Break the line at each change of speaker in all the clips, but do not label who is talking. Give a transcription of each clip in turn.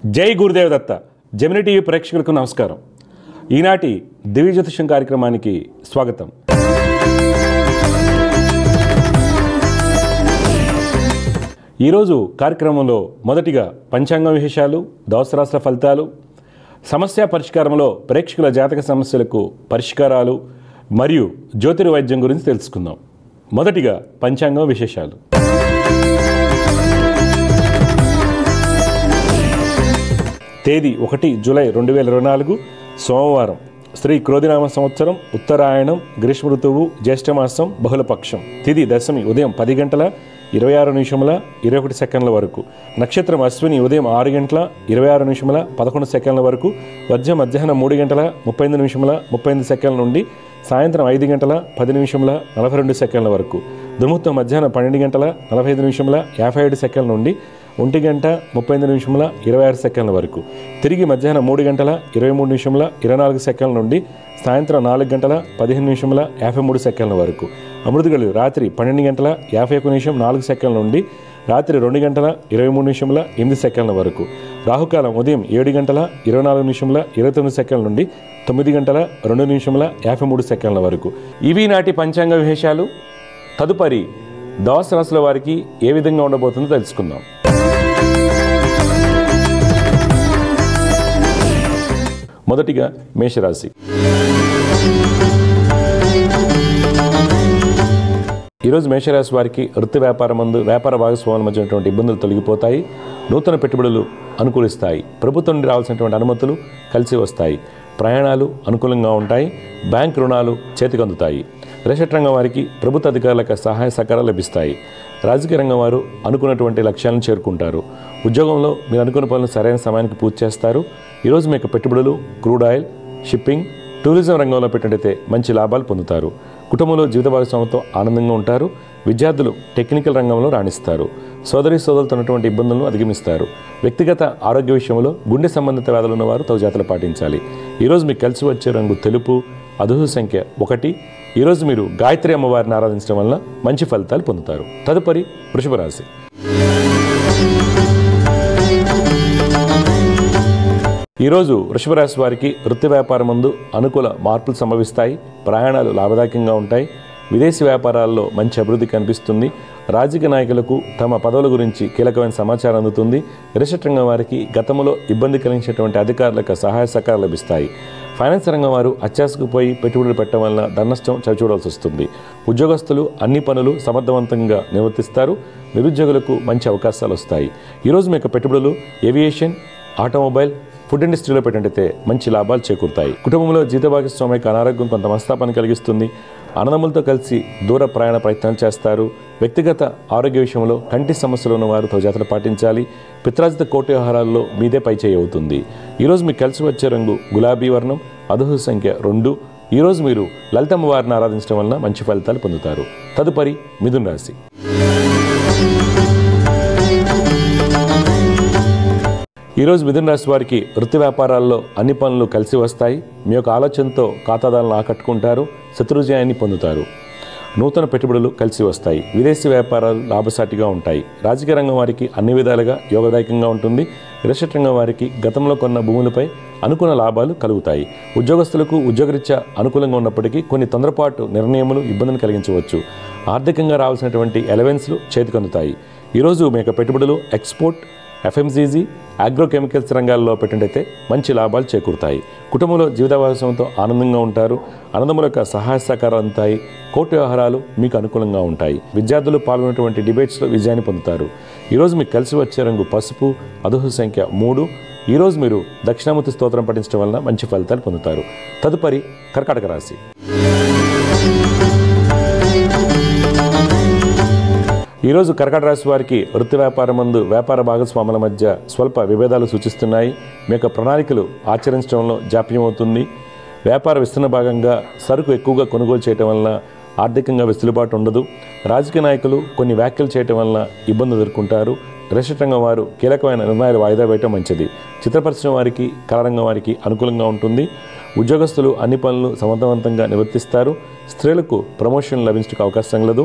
జై గురుదేవ్ దత్త. Gemini TV ప్రేక్షకులకు నమస్కారం. ఈనాటి దివ్య జ్యోతిషం కార్యక్రమానికి స్వాగతం. ఈరోజు కార్యక్రమంలో మొదటిగా పంచాంగ విశేషాలు, దోస రాశుల ఫలితాలు, సమస్య పరిష్కారంలో ప్రేక్షకుల జాతక సమస్యలకు పరిష్కారాలు మరియు జ్యోతిర్వైద్యం గురించి తెలుసుకుందాం. మొదటిగా పంచాంగం విశేషాలు. తేదీ 1 జూలై 2024 సోమవారం. శ్రీ క్రోధినామ సంవత్సరం, ఉత్తరాయణం, గ్రీష్మ ఋతువు, జ్యేష్ఠమాసం, బహుళపక్షం. తిథి దశమి ఉదయం 10:26 వరకు. నక్షత్రం అశ్విని ఉదయం 6:26 వరకు. వర్జం మధ్యాహ్నం 3:35 నుండి సాయంత్రం 5:10 వరకు. దుర్ముహూర్తం మధ్యాహ్నం 12:45 నుండి 1:35 వరకు. తిరిగి మధ్యాహ్నం 3:23 నుండి సాయంత్రం 4:15 వరకు. అమృతగలు రాత్రి 12:51 నుండి రాత్రి 2:23 వరకు. రాహుకాలం ఉదయం 7:24 నుండి 9:02 వరకు. ఇవి నాటి పంచాంగ విశేషాలు. తదుపరి ద్వాదశ రాశుల వారికి ఏ విధంగా ఉండబోతుందో తెలుసుకుందాం. మొదటిగా మేషరాశి. ఈరోజు మేషరాశి వారికి వృత్తి వ్యాపారమందు వ్యాపార భాగస్వాముల మధ్య ఉన్నటువంటి ఇబ్బందులు తొలగిపోతాయి. నూతన పెట్టుబడులు అనుకూలిస్తాయి. ప్రభుత్వం నుండి రావాల్సినటువంటి అనుమతులు కలిసి వస్తాయి. ప్రయాణాలు అనుకూలంగా ఉంటాయి. బ్యాంక్ రుణాలు చేతికందుతాయి. రేషన్ రంగం వారికి ప్రభుత్వ అధికారులకు సహాయ సహకారాలు లభిస్తాయి. రాజకీయ రంగం వారు అనుకున్నటువంటి లక్ష్యాలను చేరుకుంటారు. ఉద్యోగంలో మీరు అనుకున్న పనులు సరైన సమయానికి పూర్తి చేస్తారు. ఈరోజు మీకు పెట్టుబడులు, క్రూడ్ ఆయిల్, షిప్పింగ్, టూరిజం రంగంలో పెట్టినట్టయితే మంచి లాభాలు పొందుతారు. కుటుంబంలో జీవిత భాగస్వామితో ఆనందంగా ఉంటారు. విద్యార్థులు టెక్నికల్ రంగంలో రాణిస్తారు. సోదరులతో ఉన్నటువంటి ఇబ్బందులను అధిగమిస్తారు. వ్యక్తిగత ఆరోగ్య విషయంలో గుండె సంబంధిత వ్యాధులు ఉన్నవారు తగు జాగ్రత్తలు పాటించాలి. ఈరోజు మీకు కలిసి వచ్చే రంగు తెలుపు. అదృష్ట సంఖ్య 1. ఈరోజు మీరు గాయత్రి అమ్మవారిని ఆరాధించడం వల్ల మంచి ఫలితాలు పొందుతారు. తదుపరి వృషభ రాశి. ఈరోజు వృషభ రాశి వారికి వృత్తి వ్యాపారమందు అనుకూల మార్పులు సంభవిస్తాయి. ప్రయాణాలు లాభదాయకంగా ఉంటాయి. విదేశీ వ్యాపారాల్లో మంచి అభివృద్ధి కనిపిస్తుంది. రాజకీయ నాయకులకు తమ పదవుల గురించి కీలకమైన సమాచారం అందుతుంది. రిషట్ రంగం వారికి గతంలో ఇబ్బంది కలిగించేటువంటి అధికారులకు సహాయ సహకారాలు లభిస్తాయి. ఫైనాన్స్ రంగం వారు అత్యాశకు పోయి పెట్టుబడులు పెట్టడం వలన ధననష్టం చవిచూడాల్సి వస్తుంది. ఉద్యోగస్తులు అన్ని పనులు సమర్థవంతంగా నిర్వర్తిస్తారు. నిరుద్యోగులకు మంచి అవకాశాలు వస్తాయి. ఈరోజు మీకు పెట్టుబడులు ఏవియేషన్, ఆటోమొబైల్, ఫుడ్ ఇండస్ట్రీలో పెట్టినట్టయితే మంచి లాభాలు చేకూరుతాయి. కుటుంబంలో జీవిత భాగస్వామికి అనారోగ్యం కొంత మనస్తాపాన్ని కలిగిస్తుంది. అన్నదమ్ములతో కలిసి దూర ప్రయాణ ప్రయత్నాలు చేస్తారు. వ్యక్తిగత ఆరోగ్య విషయంలో కంటి సమస్యలు ఉన్నవారు తగు జాగ్రత్తలు పాటించాలి. పిత్రాజిత కోటి వ్యవహారాల్లో మీదే పై చేయి అవుతుంది. ఈరోజు మీకు కలిసి వచ్చే రంగు గులాబీ వర్ణం. అదృష్ట సంఖ్య 2. ఈరోజు మీరు లలితమ్మ వారిని ఆరాధించడం వలన మంచి ఫలితాలు పొందుతారు. తదుపరి మిథున రాశి. ఈరోజు మిథున రాశి వారికి వృత్తి వ్యాపారాల్లో అన్ని పనులు కలిసి వస్తాయి. మీ యొక్క ఆలోచనతో ఖాతాదారులను ఆకట్టుకుంటారు. శత్రుజయాన్ని పొందుతారు. నూతన పెట్టుబడులు కలిసి వస్తాయి. విదేశీ వ్యాపారాలు లాభసాటిగా ఉంటాయి. రాజకీయ రంగం వారికి అన్ని విధాలుగా యోగదాయకంగా ఉంటుంది. రిషట్ రంగం వారికి గతంలో కొన్న భూములపై అనుకున్న లాభాలు కలుగుతాయి. ఉద్యోగస్తులకు ఉద్యోగరీత్యా అనుకూలంగా ఉన్నప్పటికీ కొన్ని తొందరపాటు నిర్ణయములు ఇబ్బందిని కలిగించవచ్చు. ఆర్థికంగా రావాల్సినటువంటి ఎలవెన్స్లు చేతికందుతాయి. ఈరోజు మీ యొక్క పెట్టుబడులు ఎక్స్పోర్ట్, ఎఫ్ఎంసీజీ, అగ్రోకెమికల్స్ రంగాల్లో పెట్టినట్టయితే మంచి లాభాలు చేకూరుతాయి. కుటుంబంలో జీవిత భాగస్వామితో ఆనందంగా ఉంటారు. అన్నదమ్ముల యొక్క సహాయ సహకారాలు అందుతాయి. కోర్టు వ్యవహారాలు మీకు అనుకూలంగా ఉంటాయి. విద్యార్థులు పాల్గొన్నటువంటి డిబేట్స్లో విజయాన్ని పొందుతారు. ఈరోజు మీకు కలిసి వచ్చే రంగు పసుపు. అదృష్ట సంఖ్య 3. ఈరోజు మీరు దక్షిణామూర్తి స్తోత్రం పఠించడం వలన మంచి ఫలితాలు పొందుతారు. తదుపరి కర్కాటక రాశి. ఈరోజు కర్కాటక రాశి వారికి వృత్తి వ్యాపారమందు వ్యాపార భాగస్వాముల మధ్య స్వల్ప విభేదాలు సూచిస్తున్నాయి. మీ యొక్క ప్రణాళికలు ఆచరించడంలో జాప్యం అవుతుంది. వ్యాపార విస్తరణ భాగంగా సరుకు ఎక్కువగా కొనుగోలు చేయడం వలన ఆర్థికంగా వెసులుబాటు ఉండదు. రాజకీయ నాయకులు కొన్ని వ్యాఖ్యలు చేయడం వలన ఇబ్బందులు ఎదుర్కొంటారు. రేషన్ రంగం వారు కీలకమైన నిర్ణయాలు వాయిదా వేయటం మంచిది. చిత్ర పరిశ్రమ వారికి, కళారంగం వారికి అనుకూలంగా ఉంటుంది. ఉద్యోగస్తులు అన్ని పనులు సమర్థవంతంగా నిర్వర్తిస్తారు. స్త్రీలకు ప్రమోషన్ లభించడానికి అవకాశం లేదు.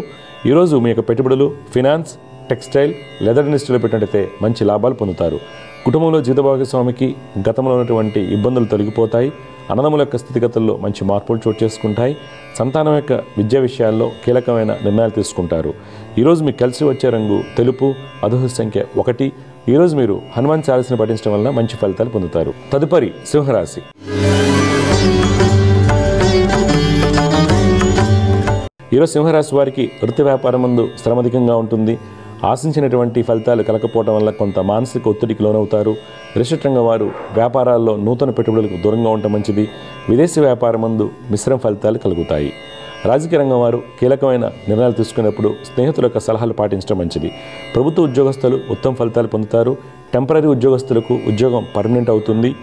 ఈరోజు మీ యొక్క పెట్టుబడులు ఫినాన్స్, టెక్స్టైల్, లెదర్ ఇండస్ట్రీలో పెట్టినట్టయితే మంచి లాభాలు పొందుతారు. కుటుంబంలో జీవిత భాగస్వామికి గతంలో ఉన్నటువంటి ఇబ్బందులు తొలగిపోతాయి. అన్నదమ్ముల యొక్క స్థితిగతుల్లో మంచి మార్పులు చోటు చేసుకుంటాయి. సంతానం యొక్క విద్యా విషయాల్లో కీలకమైన నిర్ణయాలు తీసుకుంటారు. ఈరోజు మీకు కలిసి వచ్చే రంగు తెలుపు, అదృష్ట సంఖ్య 1. ఈరోజు మీరు హనుమాన్ చాలీసాను పఠించడం వలన మంచి ఫలితాలు పొందుతారు. తదుపరి సింహరాశి. ఈరోజు సింహరాశి వారికి వృత్తి వ్యాపారం ముందు శ్రమ అధికంగా ఉంటుంది. ఆశించినటువంటి ఫలితాలు కలకపోవడం వల్ల కొంత మానసిక ఒత్తిడికి లోనవుతారు. రిజిస్టర్ రంగం వారు వ్యాపారాల్లో నూతన పెట్టుబడులకు దూరంగా ఉండటం మంచిది. విదేశీ వ్యాపారం ముందు మిశ్రమ ఫలితాలు కలుగుతాయి. రాజకీయ రంగం వారు కీలకమైన నిర్ణయాలు తీసుకునేప్పుడు స్నేహితుల యొక్క సలహాలు పాటించడం మంచిది. ప్రభుత్వ ఉద్యోగస్తులు ఉత్తమ ఫలితాలు పొందుతారు. టెంపరీ ఉద్యోగస్తులకు ఉద్యోగం పర్మనెంట్ అవుతుంది.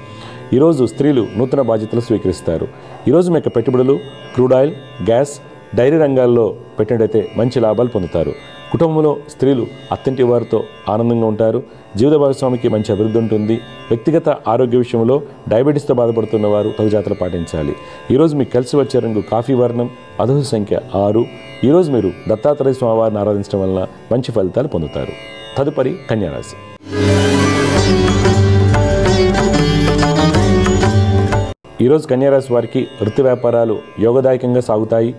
ఈరోజు స్త్రీలు నూతన బాధ్యతలు స్వీకరిస్తారు. ఈరోజు మీ యొక్క పెట్టుబడులు క్రూడ్ ఆయిల్, గ్యాస్, డైరీ రంగాల్లో పెట్టినట్టయితే మంచి లాభాలు పొందుతారు. కుటుంబంలో స్త్రీలు అత్తింటి వారితో ఆనందంగా ఉంటారు. జీవిత భాగస్వామికి మంచి అభివృద్ధి ఉంటుంది. వ్యక్తిగత ఆరోగ్య విషయంలో డయాబెటీస్తో బాధపడుతున్న వారు తగు జాగ్రత్తలు పాటించాలి. ఈరోజు మీకు కలిసి వచ్చే రంగు కాఫీ వర్ణం, అదృష్ట సంఖ్య 6. ఈరోజు మీరు దత్తాత్రేయ స్వామివారిని ఆరాధించడం వలన మంచి ఫలితాలు పొందుతారు. తదుపరి కన్యారాశి. ఈరోజు కన్యారాశి వారికి వృత్తి వ్యాపారాలు యోగదాయకంగా సాగుతాయి.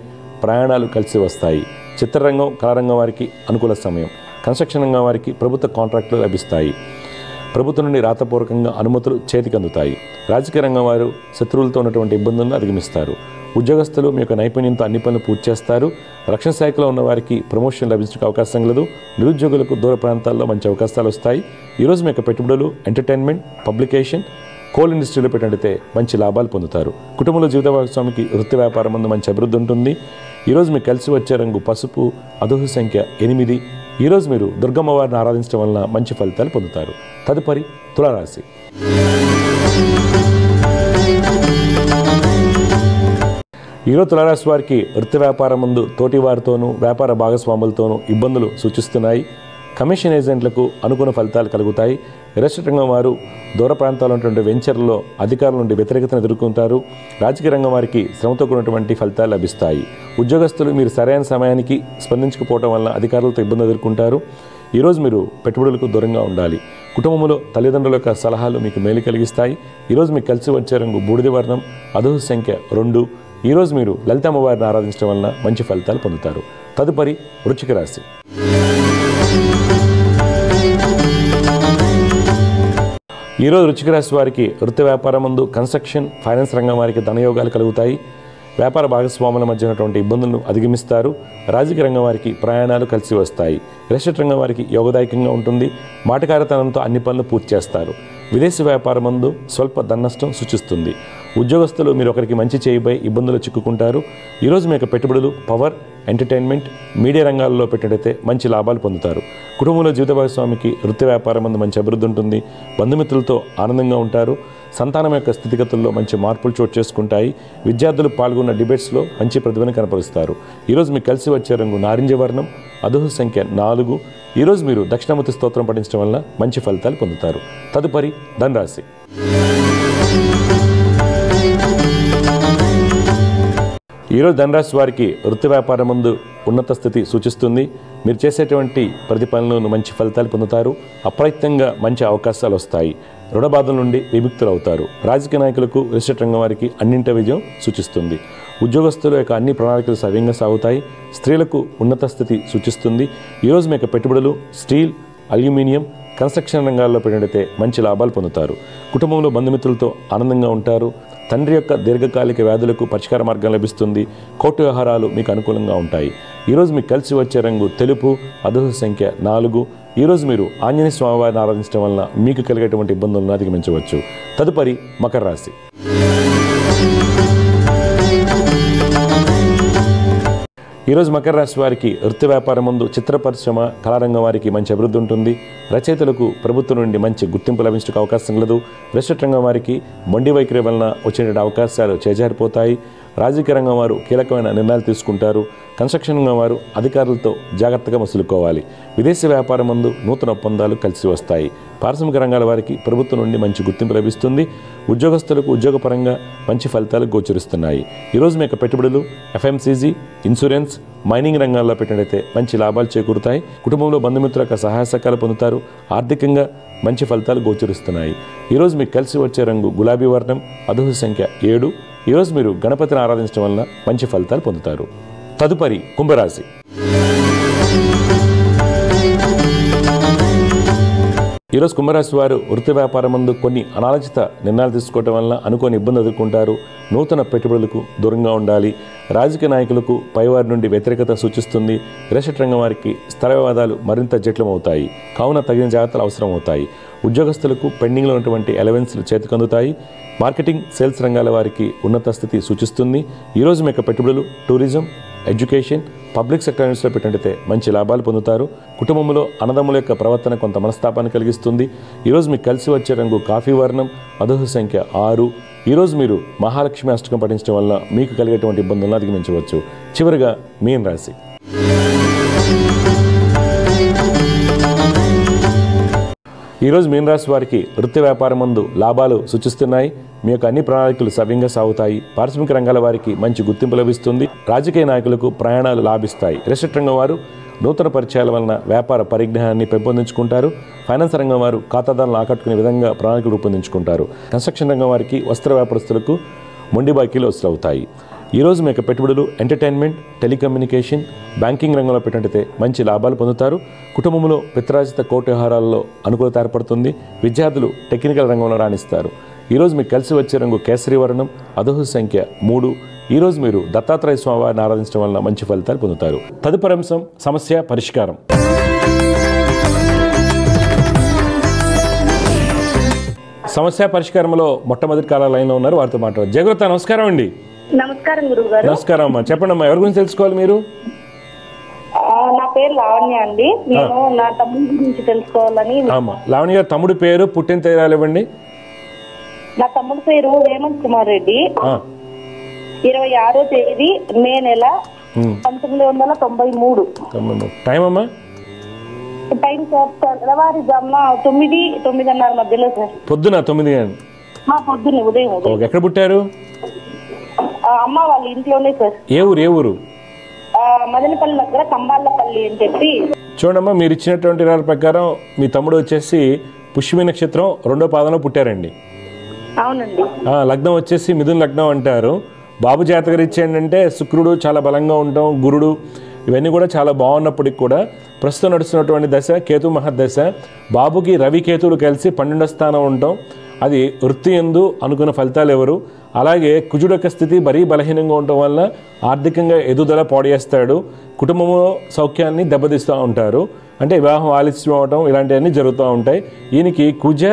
ప్రయాణాలు కలిసి వస్తాయి. చిత్రరంగం, కళారంగం వారికి అనుకూల సమయం. కన్స్ట్రక్షన్ రంగం వారికి ప్రభుత్వ కాంట్రాక్టులు లభిస్తాయి. ప్రభుత్వం నుండి రాతపూర్వకంగా అనుమతులు చేతికి అందుతాయి. రాజకీయ రంగం వారు శత్రువులతో ఉన్నటువంటి ఇబ్బందులను అధిగమిస్తారు. ఉద్యోగస్తులు మీ యొక్క నైపుణ్యంతో అన్ని పనులు పూర్తి చేస్తారు. రక్షణ శాఖలో ఉన్న వారికి ప్రమోషన్ లభించడానికి అవకాశం లేదు. నిరుద్యోగులకు దూర ప్రాంతాల్లో మంచి అవకాశాలు వస్తాయి. ఈరోజు మీ యొక్క పెట్టుబడులు ఎంటర్టైన్మెంట్, పబ్లికేషన్, కోల్ ఇండస్ట్రీలో పెట్టినట్టయితే మంచి లాభాలు పొందుతారు. కుటుంబంలో జీవిత భాగస్వామికి వృత్తి వ్యాపారం ముందు మంచి అభివృద్ధి ఉంటుంది. ఈరోజు మీకు కలిసి వచ్చే రంగు పసుపు, అదృష్ట సంఖ్య 8. ఈరోజు మీరు దుర్గమ్మ వారిని ఆరాధించడం వలన మంచి ఫలితాలు పొందుతారు. తదుపరి తులారాశి. ఈరోజు తులారాశి వారికి వృత్తి వ్యాపారం ముందు తోటి వారితోనూ వ్యాపార భాగస్వాములతోనూ ఇబ్బందులు సూచిస్తున్నాయి. కమిషన్ ఏజెంట్లకు అనుకున్న ఫలితాలు కలుగుతాయి. రిజిస్టర్ రంగం వారు దూర ప్రాంతాల్లో ఉన్నటువంటి వెంచర్లలో అధికారుల నుండి వ్యతిరేకతను ఎదుర్కొంటారు. రాజకీయ రంగం వారికి శ్రమతో కూడినటువంటి ఫలితాలు లభిస్తాయి. ఉద్యోగస్తులు మీరు సరైన సమయానికి స్పందించకపోవడం వల్ల అధికారులతో ఇబ్బంది ఎదుర్కొంటారు. ఈరోజు మీరు పెట్టుబడులకు దూరంగా ఉండాలి. కుటుంబంలో తల్లిదండ్రుల యొక్క సలహాలు మీకు మేలు కలిగిస్తాయి. ఈరోజు మీకు కలిసి వచ్చే రంగు బూడిద వర్ణం, అదృష్ట సంఖ్య 2. ఈరోజు మీరు లలితమ్మ వారిని ఆరాధించడం వలన మంచి ఫలితాలు పొందుతారు. తదుపరి వృశ్చిక రాశి. ఈరోజు వృశ్చిక రాశి వారికి వృత్తి వ్యాపారం ముందు కన్స్ట్రక్షన్, ఫైనాన్స్ రంగం వారికి ధనయోగాలు కలుగుతాయి. వ్యాపార భాగస్వాముల మధ్య ఉన్నటువంటి ఇబ్బందులను అధిగమిస్తారు. రాజకీయ రంగం వారికి ప్రయాణాలు కలిసి వస్తాయి. రిజిస్టర్ రంగం వారికి యోగదాయకంగా ఉంటుంది. మాటకారితనంతో అన్ని పనులు పూర్తి చేస్తారు. విదేశీ వ్యాపారం ముందు స్వల్ప ధననష్టం సూచిస్తుంది. ఉద్యోగస్తులు మీరు ఒకరికి మంచి చేయబోయి ఇబ్బందులు చిక్కుకుంటారు. ఈరోజు మీ యొక్క పెట్టుబడులు పవర్, ఎంటర్టైన్మెంట్, మీడియా రంగాల్లో పెట్టినట్టయితే మంచి లాభాలు పొందుతారు. కుటుంబంలో జీవిత భాగస్వామికి వృత్తి వ్యాపారం ముందు మంచి అభివృద్ధి ఉంటుంది. బంధుమిత్రులతో ఆనందంగా ఉంటారు. సంతానం యొక్క స్థితిగతుల్లో మంచి మార్పులు చోటు చేసుకుంటాయి. విద్యార్థులు పాల్గొన్న డిబేట్స్లో మంచి ప్రతిభను కనపరుస్తారు. ఈరోజు మీకు కలిసి వచ్చే రంగు నారింజ వర్ణం, అదృష్ట సంఖ్య 4. ఈరోజు మీరు దక్షిణామూర్తి స్తోత్రం పఠించడం వలన మంచి ఫలితాలు పొందుతారు. తదుపరి ధనురాశి. ఈరోజు ధనురాశి వారికి వృత్తి వ్యాపారం ముందు ఉన్నత స్థితి సూచిస్తుంది. మీరు చేసేటువంటి ప్రతి పనులను మంచి ఫలితాలు పొందుతారు. అప్రయత్నంగా మంచి అవకాశాలు వస్తాయి. రుణ బాధల నుండి విముక్తులు అవుతారు. రాజకీయ నాయకులకు, రిజిస్టర్ రంగం వారికి అన్నింట విజయం సూచిస్తుంది. ఉద్యోగస్తుల యొక్క అన్ని ప్రణాళికలు సవ్యంగా సాగుతాయి. స్త్రీలకు ఉన్నత స్థితి సూచిస్తుంది. ఈరోజు మీ యొక్క పెట్టుబడులు స్టీల్, అల్యూమినియం, కన్స్ట్రక్షన్ రంగాల్లో పెట్టినట్టయితే మంచి లాభాలు పొందుతారు. కుటుంబంలో బంధుమిత్రులతో ఆనందంగా ఉంటారు. తండ్రి యొక్క దీర్ఘకాలిక వ్యాధులకు పరిష్కార మార్గం లభిస్తుంది. కోర్టు వ్యవహారాలు మీకు అనుకూలంగా ఉంటాయి. ఈరోజు మీకు కలిసి వచ్చే రంగు తెలుపు, అదృష్ట సంఖ్య 4. ఈరోజు మీరు ఆంజనేయ స్వామివారిని ఆరాధించడం వలన మీకు కలిగేటువంటి ఇబ్బందులను అధిగమించవచ్చు. తదుపరి మకర రాశి. ఈరోజు మకర రాశి వారికి వృత్తి వ్యాపారం ముందు చిత్ర పరిశ్రమ, కళారంగం వారికి మంచి అభివృద్ధి ఉంటుంది. రచయితలకు ప్రభుత్వం నుండి మంచి గుర్తింపు లభించడానికి అవకాశం లేదు. రిజిస్టర్ రంగం వారికి మొండి వైఖరి వలన వచ్చే అవకాశాలు చేజారిపోతాయి. రాజకీయ రంగం వారు కీలకమైన నిర్ణయాలు తీసుకుంటారు. కన్స్ట్రక్షన్ రంగం వారు అధికారులతో జాగ్రత్తగా మసులుకోవాలి. విదేశీ వ్యాపారం ముందు నూతన ఒప్పందాలు కలిసి వస్తాయి. పారిశ్రామిక రంగాల వారికి ప్రభుత్వం నుండి మంచి గుర్తింపు లభిస్తుంది. ఉద్యోగస్తులకు ఉద్యోగపరంగా మంచి ఫలితాలు గోచరిస్తున్నాయి. ఈరోజు మీ యొక్క పెట్టుబడులు ఎఫ్ఎంసీజీ, ఇన్సూరెన్స్, మైనింగ్ రంగాల్లో పెట్టినట్లయితే మంచి లాభాలు చేకూరుతాయి. కుటుంబంలో బంధుమిత్రుల యొక్క సహాయ సహకారాలు పొందుతారు. ఆర్థికంగా మంచి ఫలితాలు గోచరిస్తున్నాయి. ఈరోజు మీకు కలిసి వచ్చే రంగు గులాబీ వర్ణం, అదృష్ట సంఖ్య 7. ఈరోజు మీరు గణపతిని ఆరాధించడం వలన మంచి ఫలితాలు పొందుతారు. తదుపరి కుంభరాశి. ఈరోజు కుంభరాశి వారు వృత్తి వ్యాపారం ముందు కొన్ని అనాలోచిత నిర్ణయాలు తీసుకోవడం వలన అనుకోని ఇబ్బంది ఎదుర్కొంటారు. నూతన పెట్టుబడులకు దూరంగా ఉండాలి. రాజకీయ నాయకులకు పైవారి నుండి వ్యతిరేకత సూచిస్తుంది. రియల్ ఎస్టేట్ రంగం వారికి స్థల వివాదాలు మరింత జటిలమవుతాయి. కావున తగిన జాగ్రత్తలు అవసరం అవుతాయి. ఉద్యోగస్తులకు పెండింగ్లో ఉన్నటువంటి అలవెన్స్లు చేతికందుతాయి. మార్కెటింగ్, సేల్స్ రంగాల వారికి ఉన్నత స్థితి సూచిస్తుంది. ఈరోజు మీ యొక్క పెట్టుబడులు టూరిజం, ఎడ్యుకేషన్, పబ్లిక్ సెక్టర్ యూనిట్స్లో పెట్టినట్టయితే మంచి లాభాలు పొందుతారు. కుటుంబంలో అన్నదమ్ముల యొక్క ప్రవర్తన కొంత మనస్తాపాన్ని కలిగిస్తుంది. ఈరోజు మీకు కలిసి వచ్చే రంగు కాఫీ వర్ణం, అదృష్ట సంఖ్య 6. ఈరోజు మీరు మహాలక్ష్మి అష్టకం పఠించడం వల్ల మీకు కలిగేటువంటి ఇబ్బందులను అధిగమించవచ్చు. చివరిగా మీన రాశి. ఈరోజు మీన రాశి వారికి వృత్తి వ్యాపారం ముందు లాభాలు సూచిస్తున్నాయి. మీ యొక్క అన్ని ప్రణాళికలు సవ్యంగా సాగుతాయి. పారిశ్రామిక రంగాల వారికి మంచి గుర్తింపు లభిస్తుంది. రాజకీయ నాయకులకు ప్రయాణాలు లాభిస్తాయి. రియల్ ఎస్టేట్ రంగం వారు నూతన పరిచయాల వలన వ్యాపార పరిజ్ఞానాన్ని పెంపొందించుకుంటారు. ఫైనాన్స్ రంగం వారు ఖాతాదారులను ఆకట్టుకునే విధంగా ప్రణాళికలు రూపొందించుకుంటారు. కన్స్ట్రక్షన్ రంగం వారికి వస్త్ర వ్యాపారస్తులకు మొండి బాకీలు వసూలవుతాయి. ఈరోజు మీ యొక్క పెట్టుబడులు ఎంటర్టైన్మెంట్, టెలికమ్యూనికేషన్, బ్యాంకింగ్ రంగంలో పెట్టినట్టయితే మంచి లాభాలు పొందుతారు. కుటుంబంలో పిత్రార్జిత కోర్టు వ్యవహారాల్లో అనుకూలత ఏర్పడుతుంది. విద్యార్థులు టెక్నికల్ రంగంలో రాణిస్తారు. ఈరోజు మీకు కలిసి వచ్చే రంగు కేసరి వర్ణం, అదృష్ట సంఖ్య 3. ఈరోజు మీరు దత్తాత్రేయ స్వామివారిని ఆరాధించడం వలన మంచి ఫలితాలు పొందుతారు. తదుపరి అంశం సమస్య పరిష్కారం. సమస్య పరిష్కారంలో మొట్టమొదటి కాల లైన్లో ఉన్నారు, వారితో మాట్లాడారు. జయగుప్త, నమస్కారం అండి.
నమస్కారం గురుగారు.
నమస్కారం అమ్మా, చెప్పండి అమ్మా, ఎవరి గురించి తెలుసుకోవాలి మీరు?
నా పేరు లావణ్య అండి. నేను నా తమ్ముడి గురించి తెలుసుకోవాలని.
లావణ్య గారు తమ్ముడి పేరు, పుట్టిన తేదీ ఇవ్వండి.
నా తమ్ముడి పేరు హేమంత్ కుమార్ రెడ్డి. 26వ తేదీ మే నెల 1993.
టైం అమ్మా?
టైం సార్ తెల్లవారుజామున 9-9:30 మధ్యలో సార్.
పొద్దున 9 గంటలు?
పొద్దున్నే, ఉదయం.
ఎక్కడ పుట్టారు?
అమ్మ వాళ్ళ ఇంట్లోనే సార్.
ఏ ఊరు? ఏ ఊరు?
మదనపల్లి దగ్గర కంబాలపల్లి అని చెప్పి.
చూడమ్మా, మీరు ఇచ్చినటువంటి వివరాల ప్రకారం మీ తమ్ముడు వచ్చేసి పుష్యమి నక్షత్రం 2వ పాదంలో పుట్టారండి.
అవునండి.
లగ్నం వచ్చేసి మిథున లగ్నం అంటారు. బాబు జాతకరీత్యా ఏంటంటే శుక్రుడు చాలా బలంగా ఉండటం, గురుడు ఇవన్నీ కూడా చాలా బాగున్నప్పటికి కూడా ప్రస్తుతం నడుస్తున్నటువంటి దశ కేతు మహర్దశ. బాబుకి రవి కేతువులు కలిసి 12వ స్థానం ఉండటం, అది వృత్తి యందు అనుకున్న ఫలితాలు ఎవరు. అలాగే కుజుడు యొక్క స్థితి మరీ బలహీనంగా ఉండటం వల్ల ఆర్థికంగా ఎదుగుదల పాడేస్తాడు. కుటుంబంలో సౌఖ్యాన్ని దెబ్బతీస్తూ ఉంటారు. అంటే వివాహం ఆలస్యం అవడం ఇలాంటివన్నీ జరుగుతూ ఉంటాయి. ఈయనకి కుజ,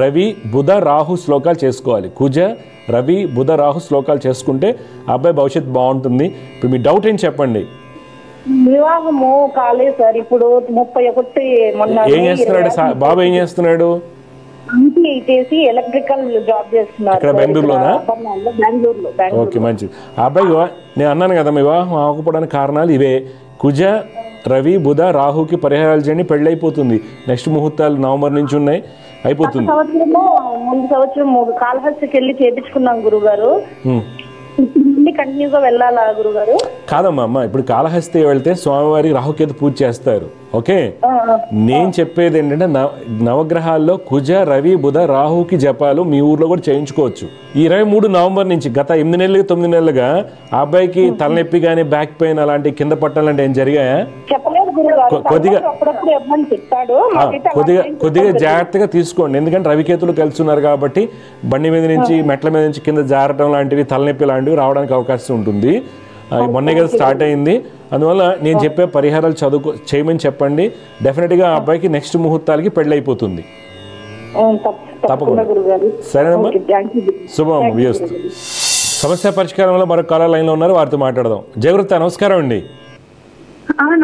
రవి, బుధ, రాహు శ్లోకాలు చేసుకోవాలి. కుజ, రవి, బుధ, రాహు శ్లోకాలు చేసుకుంటే అబ్బాయి భవిష్యత్తు బాగుంటుంది. ఇప్పుడు మీ డౌట్ ఏంటి చెప్పండి?
వివాహము కాలేదు సార్. ఇప్పుడు 31
ఏం చేస్తున్నాడు బాబు? ఏం చేస్తున్నాడు?
ఎలక్ట్రికల్ జాబ్ చేస్తున్నారు.
ఇక్కడ బెంగళూరులోనా?
బెంగళూరులో.
ఓకే, మంచిది. ఆ అబ్బాయి నేను అన్నాను కదా, మీ వివాహం ఆగకపోవడానికి కారణాలు ఇవే. కుజ, రవి, బుధ, రాహుకి పరిహారాలు చేయండి, పెళ్ళి అయిపోతుంది. నెక్స్ట్ ముహూర్తాలు నవంబర్ నుంచి ఉన్నాయి, అయిపోతుంది.
ముందు సంవత్సరం కాళహస్తికి వెళ్ళి చేపించుకున్నాం గురుగారు. కంటిన్యూగా వెళ్ళాలా గురుగారు?
కాదమ్మా అమ్మ, ఇప్పుడు కాళహస్తి వెళ్తే స్వామివారి రాహుకేతు పూజ చేస్తారు. ఓకే, నేను చెప్పేది ఏంటంటే నవగ్రహాల్లో కుజ, రవి, బుధ, రాహుకి జపాలు మీ ఊర్లో కూడా చేయించుకోవచ్చు. ఈ 23 నవంబర్ నుంచి గత 8 నెలలుగా 9 నెలలుగా ఆ అబ్బాయికి తలనొప్పి కానీ బ్యాక్ పెయిన్ అలాంటి కింద పట్టాలంటే ఏం జరిగాయా? కొద్దిగా జాగ్రత్తగా తీసుకోండి. ఎందుకంటే రవికేతులు కలిసి ఉన్నారు కాబట్టి బండి మీద నుంచి మెట్ల మీద నుంచి కింద జారటం లాంటివి, తలనొప్పి లాంటివి రావడానికి అవకాశం ఉంటుంది. మొన్నే కదా స్టార్ట్ అయింది. అందువల్ల నేను చెప్పే పరిహారాలు చేయమని చెప్పండి. డెఫినెట్గా ఆ అబ్బాయికి నెక్స్ట్ ముహూర్తాలకి పెళ్ళి అయిపోతుంది. తప్పకుండా. సరేనమ్మా, శుభం వ్యూస్తు. సమస్య పరిష్కారంలో మరొక కాలర్ లైన్లో ఉన్నారు, వారితో మాట్లాడదాం. జయవృత్త, నమస్కారం అండి.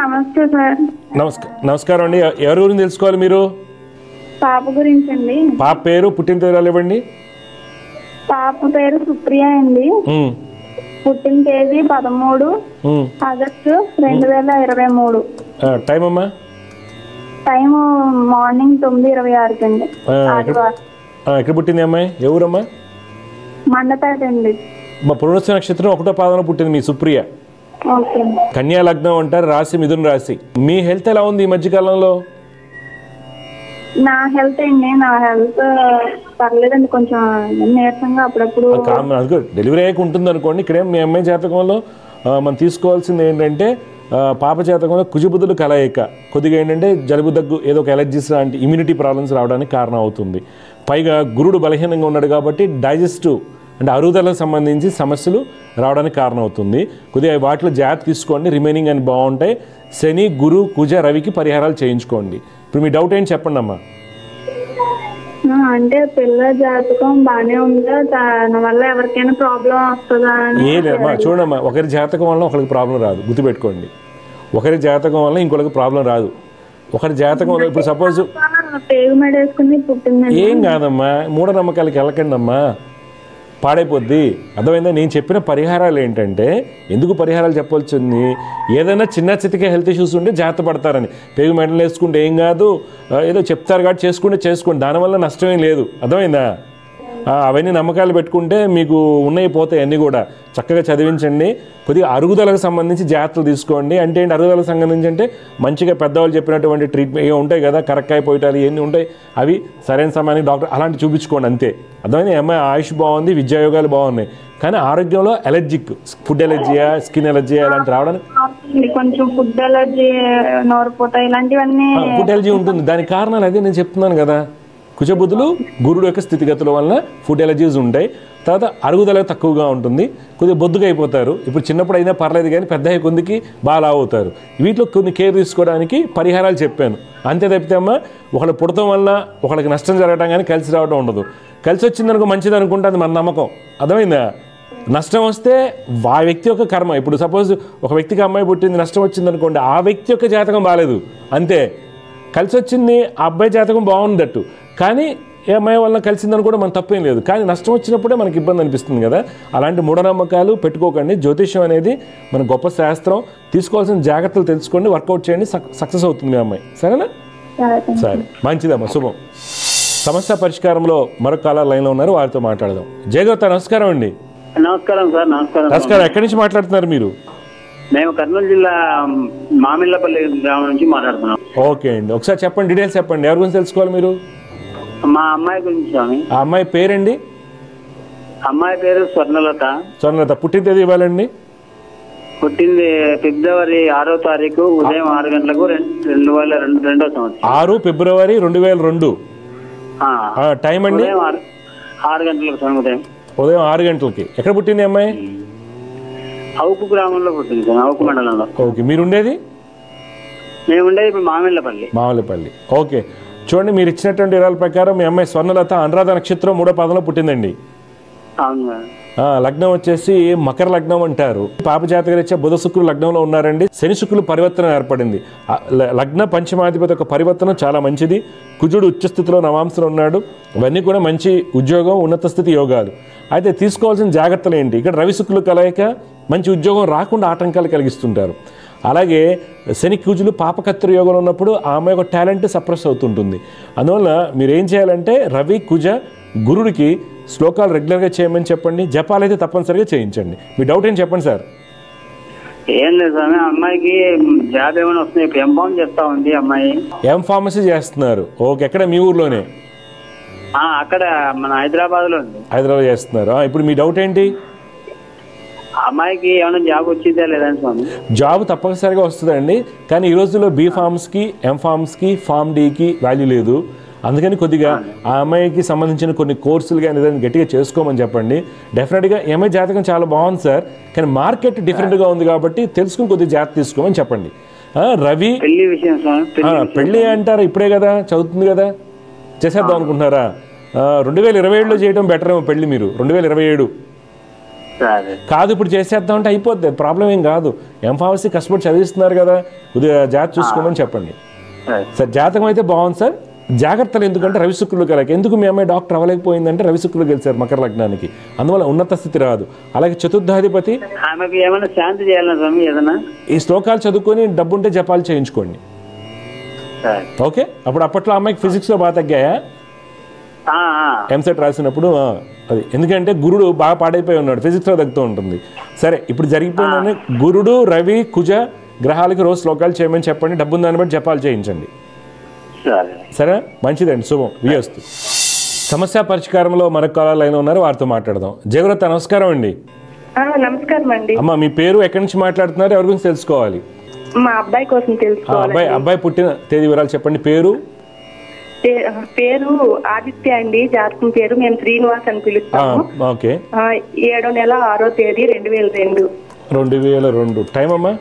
నమస్తే సార్.
నమస్కారం అండి. ఎవరి గురించి తెలుసుకోవాలి మీరు?
పాప గురించి అండి.
పాప పేరు, పుట్టిన తేదీ ఇవ్వండి.
పాప పేరు సుప్రియ అండి. పుట్టిన తేదీ 13 ఆగస్టు 2023.
టైం అమ్మా?
టైం మార్నింగ్ 9:26 అండి.
ఎక్కడ పుట్టింది అమ్మాయి? ఏ ఊరమ్మా?
మండపేట అండి.
మా పునరుత్సవ నక్షత్రం 1వ పాదంలో పుట్టింది మీ సుప్రియ.
ఓకే.
కన్యా లగ్నం అంటారు, రాశి మిథున రాశి. మీ హెల్త్ ఎలా ఉంది ఈ మధ్యకాలంలో?
నా హెల్త్ పర్లేదండి, కొంచెం నీరసంగా అప్పుడప్పుడు.
డెలివరీ అయ్యాక ఉంటుంది అనుకోండి. ఇక్కడేం మీ అమ్మాయి జాతకంలో మనం తీసుకోవాల్సింది ఏంటంటే పాప జాతకంలో కుజబుధులు కలయిక కొద్దిగా ఏంటంటే జలుబు దగ్గు ఏదో ఒక ఎలర్జీస్ లాంటి ఇమ్యూనిటీ ప్రాబ్లమ్స్ రావడానికి కారణం అవుతుంది. పైగా గురుడు బలహీనంగా ఉన్నాడు కాబట్టి డైజెస్టివ్ అంటే అరుగుదలకు సంబంధించి సమస్యలు రావడానికి కారణం అవుతుంది. కొద్దిగా వాటిలో జాగ్రత్త తీసుకోండి. రిమైనింగ్ అని బాగుంటాయి. శని, గురు, కుజ, రవికి పరిహారాలు చేయించుకోండి. ఇప్పుడు మీ డౌట్ ఏంటి చెప్పండి అమ్మా.
అంటే పిల్ల జాతకం బానే ఉందా, దాని వల్ల ఎవరికైనా ప్రాబ్లం వస్తుందా?
ఏదమ్మా చూడమ్మా, ఒకరి జాతకం వల్ల ఒకరికి ప్రాబ్లం రాదు, గుర్తుపెట్టుకోండి. ఒకరి జాతకం వల్ల ఇంకొకరికి ప్రాబ్లం రాదు. ఒకరి జాతకం వల్ల ఇప్పుడు సపోజ్ ఏం కాదమ్మా, మూఢనమ్మకాలకి వెళ్ళకండి అమ్మా, పాడైపోద్ది. అర్థమైందా? నేను చెప్పిన పరిహారాలు ఏంటంటే ఎందుకు పరిహారాలు చెప్పవలసింది, ఏదైనా చిన్న చితికే హెల్త్ ఇష్యూస్ ఉంటే జాగ్రత్త పడతారని. పేగు మెడలు వేసుకుంటే ఏం కాదు, ఏదో చెప్తారు కాబట్టి చేసుకోండి, దానివల్ల నష్టమేం లేదు. అర్థమైందా? అవన్నీ నమ్మకాలు పెట్టుకుంటే మీకు ఉన్నాయి పోతాయి అన్నీ కూడా. చక్కగా చదివించండి. కొద్దిగా అరుగుదలకు సంబంధించి జాగ్రత్తలు తీసుకోండి. అంటే ఏంటి అరుగుదలకు సంబంధించి అంటే మంచిగా పెద్దవాళ్ళు చెప్పినటువంటి ట్రీట్మెంట్ ఏమి ఉంటాయి కదా, కరక్కాయ పోయటాలు ఇవన్నీ ఉంటాయి, అవి సరైన సమయానికి డాక్టర్ అలాంటి చూపించుకోండి అంతే. అర్థమైంది? అమ్మాయి ఆయుష్ బాగుంది, విద్యాయోగాలు బాగున్నాయి, కానీ ఆరోగ్యంలో ఎలర్జిక్, ఫుడ్ ఎలర్జీయా, స్కిన్ ఎలర్జీయా ఇలాంటి రావడానికి
కొంచెం ఫుడ్ ఎలర్జీ, నోరుపోట ఇలాంటివన్నీ
ఫుడ్ ఎలర్జీ ఉంటుంది. దానికి కారణాలు అదే నేను చెప్తున్నాను కదా. కుజబుధులు గురుడు యొక్క స్థితిగతుల వలన ఫుడ్ ఎలర్జీస్ ఉంటాయి. తర్వాత అరుగుదల తక్కువగా ఉంటుంది, కొద్దిగా బొద్దుగా అయిపోతారు. ఇప్పుడు చిన్నప్పుడు అయినా పర్లేదు కానీ పెద్ద అయ్యే కొందికి బాగా లావు అవుతారు. వీటిలో కొన్ని కేర్ తీసుకోవడానికి పరిహారాలు చెప్పాను అంతే తప్పితే అమ్మ ఒకళ్ళు పుడటం వల్ల ఒకళ్ళకి నష్టం జరగడం కానీ కలిసి రావడం ఉండదు. కలిసి వచ్చిందనుకో మంచిది అనుకుంటే అది మన నమ్మకం. అర్థమైందా? నష్టం వస్తే ఆ వ్యక్తి యొక్క కర్మ. ఇప్పుడు సపోజ్ ఒక వ్యక్తికి అమ్మాయి పుట్టింది, నష్టం వచ్చింది అనుకోండి, ఆ వ్యక్తి యొక్క జాతకం బాగాలేదు అంతే. కలిసి వచ్చింది ఆ అబ్బాయి జాతకం బాగుందట్టు, కానీ ఏ అమ్మాయి వల్ల కలిసిందని కూడా మన తప్పేం లేదు, కానీ నష్టం వచ్చినప్పుడే మనకి ఇబ్బంది అనిపిస్తుంది కదా. అలాంటి మూఢనమ్మకాలు పెట్టుకోకండి. జ్యోతిష్యం అనేది మన గొప్ప శాస్త్రం. తీసుకోవాల్సిన జాగ్రత్తలు తెలుసుకోండి, వర్కౌట్ చేయండి, సక్సెస్ అవుతుంది మీ అమ్మాయి. సరేనా? సరే, మంచిదమ్మా, శుభం. సమస్య పరిష్కారంలో మరొక కాలర్ లైన్లో ఉన్నారు, వారితో మాట్లాడదాం. జయగౌత నమస్కారం అండి.
నమస్కారం సార్.
నమస్కారం. ఎక్కడి నుంచి మాట్లాడుతున్నారు మీరు?
మేము కర్నూలు జిల్లా మామిళ్ళపల్లి గ్రామం నుంచి మాట్లాడుతున్నాం.
ఓకే అండి, ఒకసారి చెప్పండి, డీటెయిల్స్ చెప్పండి. ఎవరి గురించి తెలుసుకోవాలి మీరు?
మా అమ్మాయి గురించి స్వామి.
ఆ అమ్మాయి పేరండి?
అమ్మాయి పేరు స్వర్ణలత.
స్వర్ణలత. పుట్టిన తేదీ ఇవ్వాలండి?
పుట్టింది ఫిబ్రవరి 6వ తారీఖు ఉదయం 6 గంటలకు 2002వ సంవత్సరం.
6 ఫిబ్రవరి 2002. టైం అండి?
6 గంటలకు సార్,
ఉదయం 6 గంటలకి. ఎక్కడ పుట్టింది అమ్మాయి?
అవుకు గ్రామంలో పుట్టింది సార్, అవుకు మండలంలో.
ఓకే, మీరుండేది?
మేము ఉండేది ఇప్పుడు మామిళ్ళపల్లి.
ఓకే, చూడండి, మీరు ఇచ్చినటువంటి వివరాల ప్రకారం మీ అమ్మాయి స్వర్ణలత అనురాధ నక్షత్రం 3వ పాదంలో పుట్టిందండి.
అవును.
లగ్నం వచ్చేసి మకర లగ్నం అంటారు. పాప జాతకరీత్యా బుధ శుక్రులు లగ్నంలో ఉన్నారండి. శని శుక్రులు పరివర్తన ఏర్పడింది. లగ్న పంచమాధిపతి యొక్క పరివర్తనం చాలా మంచిది. కుజుడు ఉచ్చస్థితిలో నవాంశంలో ఉన్నాడు. ఇవన్నీ కూడా మంచి ఉద్యోగం, ఉన్నత స్థితి యోగాలు. అయితే తీసుకోవాల్సిన జాగ్రత్తలు ఏంటి? ఇక్కడ రవి శుక్రులు కలయిక మంచి ఉద్యోగం రాకుండా ఆటంకాలు కలిగిస్తుంటారు. అలాగే శని కుజులు పాపకత్ర యోగంలో ఉన్నప్పుడు ఆ అమ్మాయి యొక్క టాలెంట్ సప్రెస్ అవుతుంటుంది. అందువల్ల మీరు ఏం చేయాలంటే రవి కుజ గురుడికి శ్లోకాలు రెగ్యులర్గా చేయమని చెప్పండి. జపాలు అయితే తప్పనిసరిగా చేయించండి. మీ డౌట్ ఏం చెప్పండి సార్.
ఏం లేదు స్వామి, అమ్మాయికి జాబ్ ఏమైనా వస్తుంది? ఇప్పుడు ఎంఫామ్ చేస్తా ఉంది అమ్మాయి.
ఎంఫార్మసీ చేస్తున్నారు. ఓకే, ఎక్కడ? మీ ఊర్లోనే?
అక్కడ మన హైదరాబాద్ లో ఉంది.
హైదరాబాద్ చేస్తున్నారు. ఇప్పుడు మీ డౌట్ ఏంటి?
అమ్మాయికి ఏమైనా జాబ్ వచ్చిందా లేదా స్వామి?
జాబ్ తప్పనిసరిగా వస్తుందండి, కానీ ఈ రోజుల్లో బీఫార్మ్స్కి, ఎంఫార్మ్స్కి, ఫార్మ్ డీకి వాల్యూ లేదు. అందుకని కొద్దిగా ఆ అమ్మాయికి సంబంధించిన కొన్ని కోర్సులు కానీ ఏదైనా గట్టిగా చేసుకోమని చెప్పండి. డెఫినెట్గా ఈ అమ్మాయి జాతకం చాలా బాగుంది సార్, కానీ మార్కెట్ డిఫరెంట్గా ఉంది కాబట్టి తెలుసుకుని కొద్దిగా జాగ్రత్త తీసుకోమని చెప్పండి. రవి పెళ్ళి అంటారా? ఇప్పుడే కదా చదువుతుంది కదా, చేసేద్దాం అనుకుంటున్నారా? 2027లో చేయడం బెటర్ ఏమో పెళ్ళి. మీరు 2027 కాదు, ఇప్పుడు చేసేద్దాం అంటే అయిపోద్ది, ప్రాబ్లం ఏం కాదు. ఎంఫార్మసీ కష్టపడి చదివిస్తున్నారు కదా, కొద్దిగా జాగ్రత్త చూసుకోమని చెప్పండి సార్. జాతకం అయితే బాగుంది సార్, జాగ్రత్తలు ఎందుకంటే రవి శుక్రులు కలయిక. ఎందుకు మీ అమ్మాయి డాక్టర్ అవ్వలేకపోయిందంటే రవి శుక్రులు గెలిచారు మకర లగ్నానికి, అందువల్ల ఉన్నత స్థితి రాదు. అలాగే చతుర్థాధిపతి
ఆమెకు ఏమైనా శాంతి చేయాలన్నా స్వామి ఏదైనా?
ఈ శ్లోకాలు చదువుకొని డబ్బుంటే జపాలు చేయించుకోండి. ఓకే, అప్పట్లో అమ్మాయికి ఫిజిక్స్లో బాగా తగ్గాయా ఎంసెట్ రాసినప్పుడు? అది ఎందుకంటే గురుడు బాగా పాడైపోయి ఉన్నాడు, ఫిజిక్స్లో తగ్గుతూ ఉంటుంది. సరే, ఇప్పుడు జరిగిపోయిందని గురుడు రవి కుజ గ్రహాలకి రోజు శ్లోకాలు చేయమని చెప్పండి, డబ్బుని దాన్ని బట్టి జపాలు చేయించండి. సరే, మంచిదండి, శుభం, వియస్తు. సమస్య పరిష్కారంలో మరొక కాలర్ లైన్ ఉన్నారు, వారితో మాట్లాడదాం. జయవ్రత నమస్కారం అండి.
నమస్కారం అండి.
అమ్మ, మీ పేరు, ఎక్కడి నుంచి మాట్లాడుతున్నారు, ఎవరి గురించి తెలుసుకోవాలి?
మా అబ్బాయి కోసం తెలుసుకోవాలి.
అబ్బాయి పుట్టిన తేదీ వివరాలు చెప్పండి. పేరు
ఆదిత్య అండి, జాతకం పేరు మేము శ్రీనివాస్ అని పిలుస్తాము.
ఓకే.
7వ నెల 6వ తేదీ 2002.
2002. టైం అమ్మా?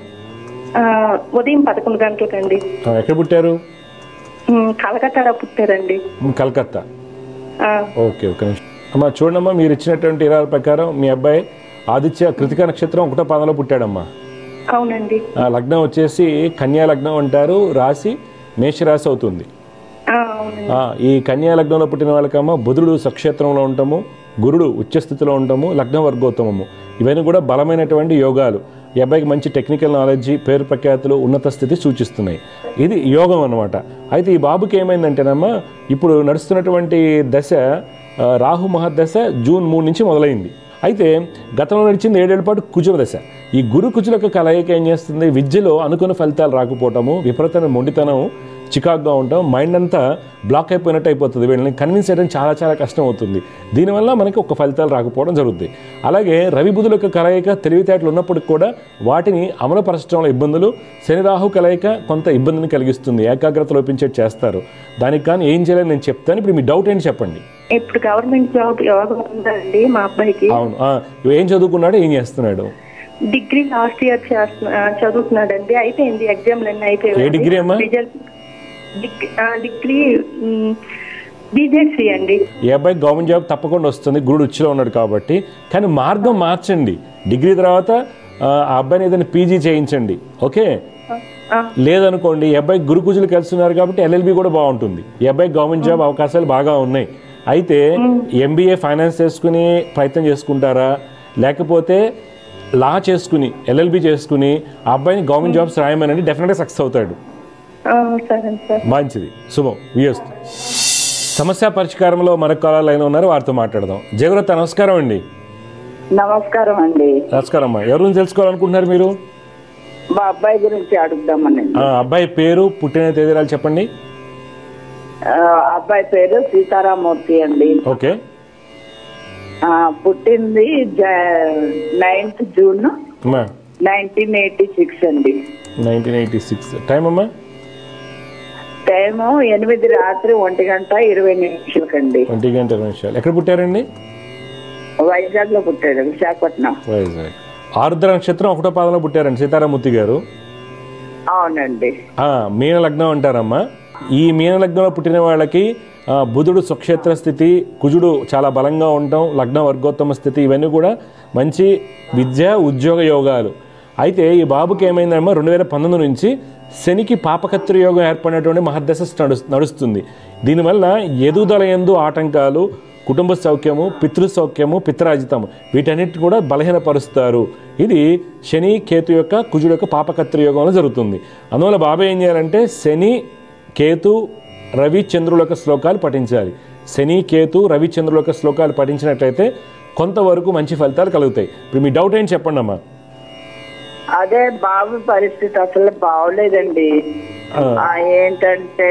ఉదయం 11 గంటలకండి.
ఎక్కడ పుట్టారు?
కలకత్తాలో పుట్టారండి.
కలకత్తా. ఓకే, ఒక నిమిషం అమ్మా. చూడమ్మా, మీరు ఇచ్చినటువంటి వివరాల ప్రకారం మీ అబ్బాయి ఆదిత్య కృతిక నక్షత్రం 1వ పాదంలో పుట్టాడమ్మా.
అవునండి.
లగ్నం వచ్చేసి కన్యా లగ్నం అంటారు, రాశి మేషరాశి అవుతుంది. ఈ కన్యా లగ్నంలో పుట్టిన వాళ్ళకమ్మా బుధుడు స్వక్షేత్రంలో ఉంటాము, గురుడు ఉచ్చస్థితిలో ఉంటాము, లగ్న వర్గోత్తమము, ఇవన్నీ కూడా బలమైనటువంటి యోగాలు. ఈ అబ్బాయికి మంచి టెక్నికల్ నాలెడ్జ్, పేరు ప్రఖ్యాతులు, ఉన్నత స్థితి సూచిస్తున్నాయి. ఇది యోగం అన్నమాట. అయితే ఈ బాబుకి ఏమైందంటేనమ్మా, ఇప్పుడు నడుస్తున్నటువంటి దశ రాహు మహర్దశ జూన్ 3 నుంచి మొదలైంది. అయితే గతంలో నడిచింది 7 ఏళ్ల పాటు కుజ దశ. ఈ గురు కుజులకు కలయిక ఏం చేస్తుంది, విద్యలో అనుకున్న ఫలితాలు రాకపోవటము, విపరీతమైన మొండితనం, చికాగ్గా ఉంటాం, మైండ్ అంతా బ్లాక్ అయిపోయినట్టు అయిపోతుంది. వీళ్ళని కన్విన్స్ చేయడం చాలా చాలా కష్టం అవుతుంది. దీనివల్ల మనకి ఒక ఫలితాలు రాకపోవడం జరుగుతుంది. అలాగే రవి బుధుల యొక్క కలయిక తెలివితేటలు ఉన్నప్పటికి కూడా వాటిని అమలుపరచడంలో ఇబ్బందులు, శని రాహు కలయిక కొంత ఇబ్బందిని కలిగిస్తుంది, ఏకాగ్రత లోపించేట్టు చేస్తారు. దానికి కానీ ఏం చేయాలని నేను చెప్తాను. ఇప్పుడు మీ డౌట్ ఏంటి చెప్పండి.
ఇప్పుడు గవర్నమెంట్ జాబ్ యోగం ఉందండి మా అబ్బాయికి.
అవును. ఏం చదువుకున్నాడు, ఏం చేస్తున్నాడు?
డిగ్రీ లాస్ట్ ఇయర్ చదువుతున్నాడండి. అయిపోయింది, ఎగ్జామ్లు అన్నీ అయిపోయాయి.
ఏ డిగ్రీ అమ్మా?
డిగ్రీ బీజెడ్సీ అండి.
ఈ అబ్బాయి గవర్నమెంట్ జాబ్ తప్పకుండా వస్తుంది, గురుడు ఉచ్చులో ఉన్నాడు కాబట్టి. కానీ మార్గం మార్చండి. డిగ్రీ తర్వాత ఆ అబ్బాయిని ఏదైనా పీజీ చేయించండి. ఓకే, లేదనుకోండి ఈ అబ్బాయి గురు కుజులు కలుస్తున్నారు కాబట్టి ఎల్ఎల్బి కూడా బాగుంటుంది. ఈ అబ్బాయి గవర్నమెంట్ జాబ్ అవకాశాలు బాగా ఉన్నాయి. అయితే ఎంబీఏ ఫైనాన్స్ చేసుకుని ప్రయత్నం చేసుకుంటారా, లేకపోతే లా చేసుకుని ఎల్ఎల్బి చేసుకుని ఆ అబ్బాయిని గవర్నమెంట్ జాబ్స్ రాయమనండి, డెఫినెట్గా సక్సెస్ అవుతాడు. మంచిది, శుభం, వియస్తు. సమస్య పరిష్కారంలో మరొక కాలర్ లైన్ ఉన్నారు, వారితో మాట్లాడదాం. జయవ్రత నమస్కారం అండి.
నమస్కారం అండి.
నమస్కారం అమ్మా. ఎవరి గురించి తెలుసుకోవాలనుకుంటున్నారు మీరు?
మా అబ్బాయి గురించి అడుగుదామని.
అబ్బాయి పేరు, పుట్టిన తేదీరాలు చెప్పండి.
అబ్బాయి పేరు సీతారామూర్తి అండి.
ఓకే.
పుట్టింది 9th జూన్ 1986 అండి.
1986. టైం అమ్మా?
టైము 8 రాత్రి 1:20 కండి.
1:20. ఎక్కడ పుట్టారండి?
వైజాగ్ లో పుట్టాడు, విశాఖపట్నం.
వైజాగ్. ఆరుద్ర నక్షత్రం 1వ పాదంలో పుట్టారండి సీతారామూర్తి గారు.
అవునండి.
మీన లగ్నం అంటారమ్మా. ఈ మీన లగ్నంలో పుట్టిన వాళ్ళకి బుధుడు స్వక్షేత్ర స్థితి, కుజుడు చాలా బలంగా ఉండటం, లగ్న వర్గోత్తమ స్థితి, ఇవన్నీ కూడా మంచి విద్య ఉద్యోగ యోగాలు. అయితే ఈ బాబుకి ఏమైందమ్మా, 2019 నుంచి శనికి పాపకత్రి యోగం ఏర్పడినటువంటి మహర్దశ నడుస్తుంది. దీనివల్ల ఎదుగుదల యందు ఆటంకాలు, కుటుంబ సౌఖ్యము, పితృ సౌఖ్యము, పిత్రాజితము, వీటన్నిటిని కూడా బలహీనపరుస్తారు. ఇది శని కేతు యొక్క కుజుడు యొక్క పాపకత్రి యోగంలో జరుగుతుంది. అందువల్ల బాబాయ్ ఏం చేయాలంటే శని కేతు రవి చంద్రుల యొక్క శ్లోకాలు పఠించాలి. శని కేతు రవి చంద్రుల యొక్క శ్లోకాలు పఠించినట్లయితే కొంతవరకు మంచి ఫలితాలు కలుగుతాయి. ఇప్పుడు మీ డౌట్ ఏంటి చెప్పండి అమ్మా.
అదే బాబు పరిస్థితి అసలు బాగోలేదండి. ఏంటంటే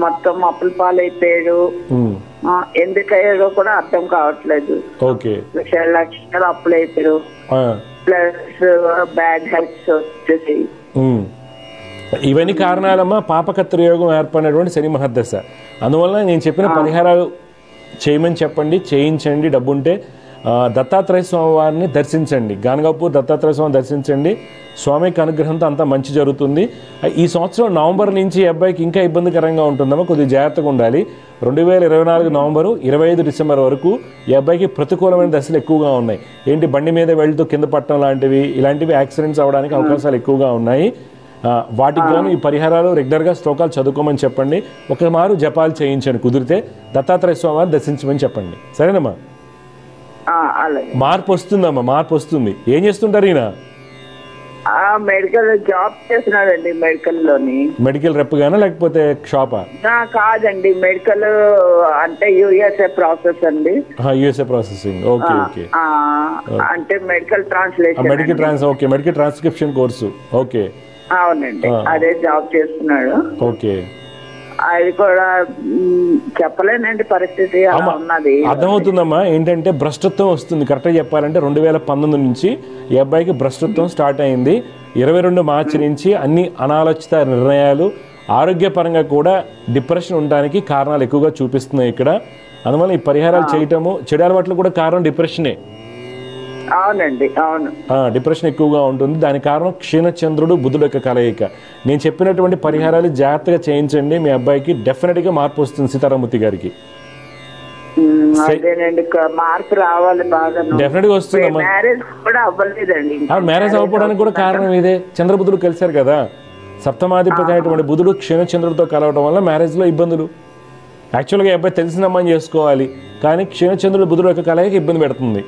మొత్తం అప్పుల పాలైపోయాడు. ఎందుకయ్యాడో కూడా అర్థం కావట్లేదు.
ఓకే.
లక్షలు అప్పులు అయిపోయారు, ప్లస్ బ్యాడ్ హెల్త్ వచ్చేసి.
ఇవన్నీ కారణాలమ్మా పాపకత్రి యోగం ఏర్పడినటువంటి శని మహర్దశ. అందువల్ల నేను చెప్పిన పరిహారాలు చేయమని చెప్పండి, చేయించండి. డబ్బుంటే దత్తాత్రేయ స్వామి వారిని దర్శించండి. గానగాపూర్ దత్తాత్రేయ స్వామిని దర్శించండి. స్వామికి అనుగ్రహంతో అంతా మంచి జరుగుతుంది. ఈ సంవత్సరం నవంబర్ నుంచి ఈ అబ్బాయికి ఇంకా ఇబ్బందికరంగా ఉంటుందమ్మా, కొద్దిగా జాగ్రత్తగా ఉండాలి. 2024 నవంబరు 25 డిసెంబర్ వరకు ఈ అబ్బాయికి ప్రతికూలమైన దశలు ఎక్కువగా ఉన్నాయి. ఏంటి, బండి మీద వెళ్తూ కింద పట్టడం లాంటివి, ఇలాంటివి యాక్సిడెంట్స్ అవ్వడానికి అవకాశాలు ఎక్కువగా ఉన్నాయి. వాటికి గాను ఈ పరిహారాలు రెగ్యులర్గా శ్లోకాలు చదువుకోమని చెప్పండి. ఒక మారు జపాలు చేయించండి, కుదిరితే దత్తాత్రేయ స్వామివారిని దర్శించమని చెప్పండి. సరేనమ్మా? మార్పు వస్తుందమ్మా, మార్పు వస్తుంది. ఏం చేస్తుంటారు ఈయన?
మెడికల్ జాబ్ చేస్తున్నాడండి, మెడికల్ లోని.
మెడికల్ రెప్ గానా లేకపోతే షాపా?
కాదండి, మెడికల్ అంటే యుఎస్ఏ ప్రాసెస్ అండి.
USA processing. Okay okay.
అంటే medical translation,
medical transcription course. Okay,
అవునండి, అదే జాబ్ చేస్తున్నాడు.
ఓకే,
అది కూడా చెప్పలేనండి, పరిస్థితి అలా ఉన్నది.
అర్థమవుతుందమ్మా. ఏంటంటే భ్రష్టత్వం వస్తుంది. కరెక్ట్గా చెప్పాలంటే 2019 నుంచి ఈ అబ్బాయికి భ్రష్టత్వం స్టార్ట్ అయింది. 22 మార్చి నుంచి అన్ని అనాలోచిత నిర్ణయాలు, ఆరోగ్యపరంగా కూడా డిప్రెషన్ ఉండడానికి కారణాలు ఎక్కువగా చూపిస్తున్నాయి ఇక్కడ. అందువల్ల ఈ పరిహారాలు చేయటము, చెడు అలవాట్లు కూడా కారణం డిప్రెషనే.
అవునండి, అవును,
డిప్రెషన్ ఎక్కువగా ఉంటుంది. దానికి కారణం క్షీణచంద్రుడు బుధుడు యొక్క కలయిక. నేను చెప్పినటువంటి పరిహారాలు జాగ్రత్తగా చేయించండి, మీ అబ్బాయికి డెఫినెట్గా మార్పు వస్తుంది. సీతారామూర్తి గారికి
మార్పు రావాలి బాగా,
డెఫినెట్గా వస్తుంది.
మ్యారేజ్ కూడా అవ్వలేదండి.
మ్యారేజ్ అవ్వడానికి కూడా కారణం ఇదే, చంద్రబుధుడు కలిశారు కదా. సప్తమాధిపతి అయినటువంటి బుధుడు క్షీణచంద్రుడితో కలవడం వల్ల మ్యారేజ్లో ఇబ్బందులు. యాక్చువల్గా ఈ అబ్బాయి తెలిసిన అమ్మాయిని చేసుకోవాలి, కానీ క్షీణచంద్రుడు బుధుడు యొక్క కలయిక ఇబ్బంది పెడుతుంది.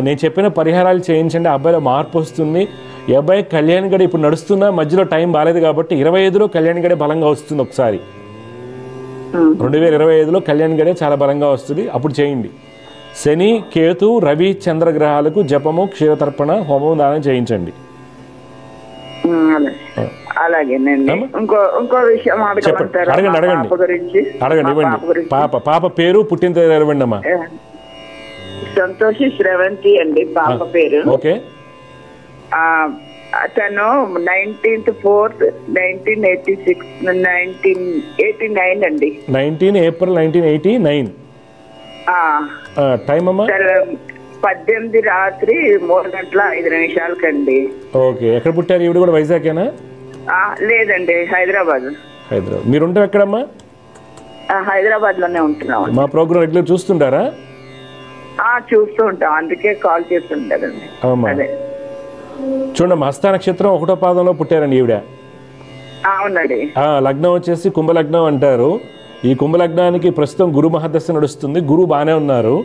నేను చెప్పిన పరిహారాలు చేయించండి, అబ్బాయిలో మార్పు వస్తుంది. ఈ అబ్బాయి కళ్యాణ్ గడి ఇప్పుడు నడుస్తున్నా, మధ్యలో టైం బాగాలేదు కాబట్టి 25లో కళ్యాణ్ గడే బలంగా వస్తుంది. ఒకసారి 2025లో కళ్యాణ్ గడే చాలా బలంగా వస్తుంది, అప్పుడు చేయండి. శని, కేతు, రవి, చంద్రగ్రహాలకు జపము, క్షీరతర్పణ హోమం దానం చేయించండి.
అలాగేనండి. ఇంకో విషయం
అడగండి. ఇవ్వండి. పాప పేరు, పుట్టిన తేదీ ఇవ్వండి అమ్మా.
సంతోషి శ్రవంతి అండి పాప పేరు.
ఓకే.
తను 19th 4th 1986 1989 అండి.
19 ఏప్రిల్ 1989. టైం అమ్మా?
18 రాత్రి 3:05
ఓకే. ఎక్కడ పుట్టారు ఈవిడ కూడా? వైజాగేనా?
లేదండి, హైదరాబాద్.
మీరుంటే ఎక్కడమ్మా?
హైదరాబాద్ లోనే ఉంటున్నాం.
మా ప్రోగ్రామ్ రెగ్యులర్ చూస్తుంటారా?
చూస్తూ ఉంటాం, అందుకే కాల్ చేస్తుంటారండి. అదే
చూడమ్మా, హస్త నక్షత్రం 1వ పాదంలో పుట్టారండి ఈవిడ.
అవునండి.
లగ్నం వచ్చేసి కుంభలగ్నం అంటారు. ఈ కుంభలగ్నానికి ప్రస్తుతం గురు మహాదశ నడుస్తుంది. గురువు బాగానే ఉన్నారు.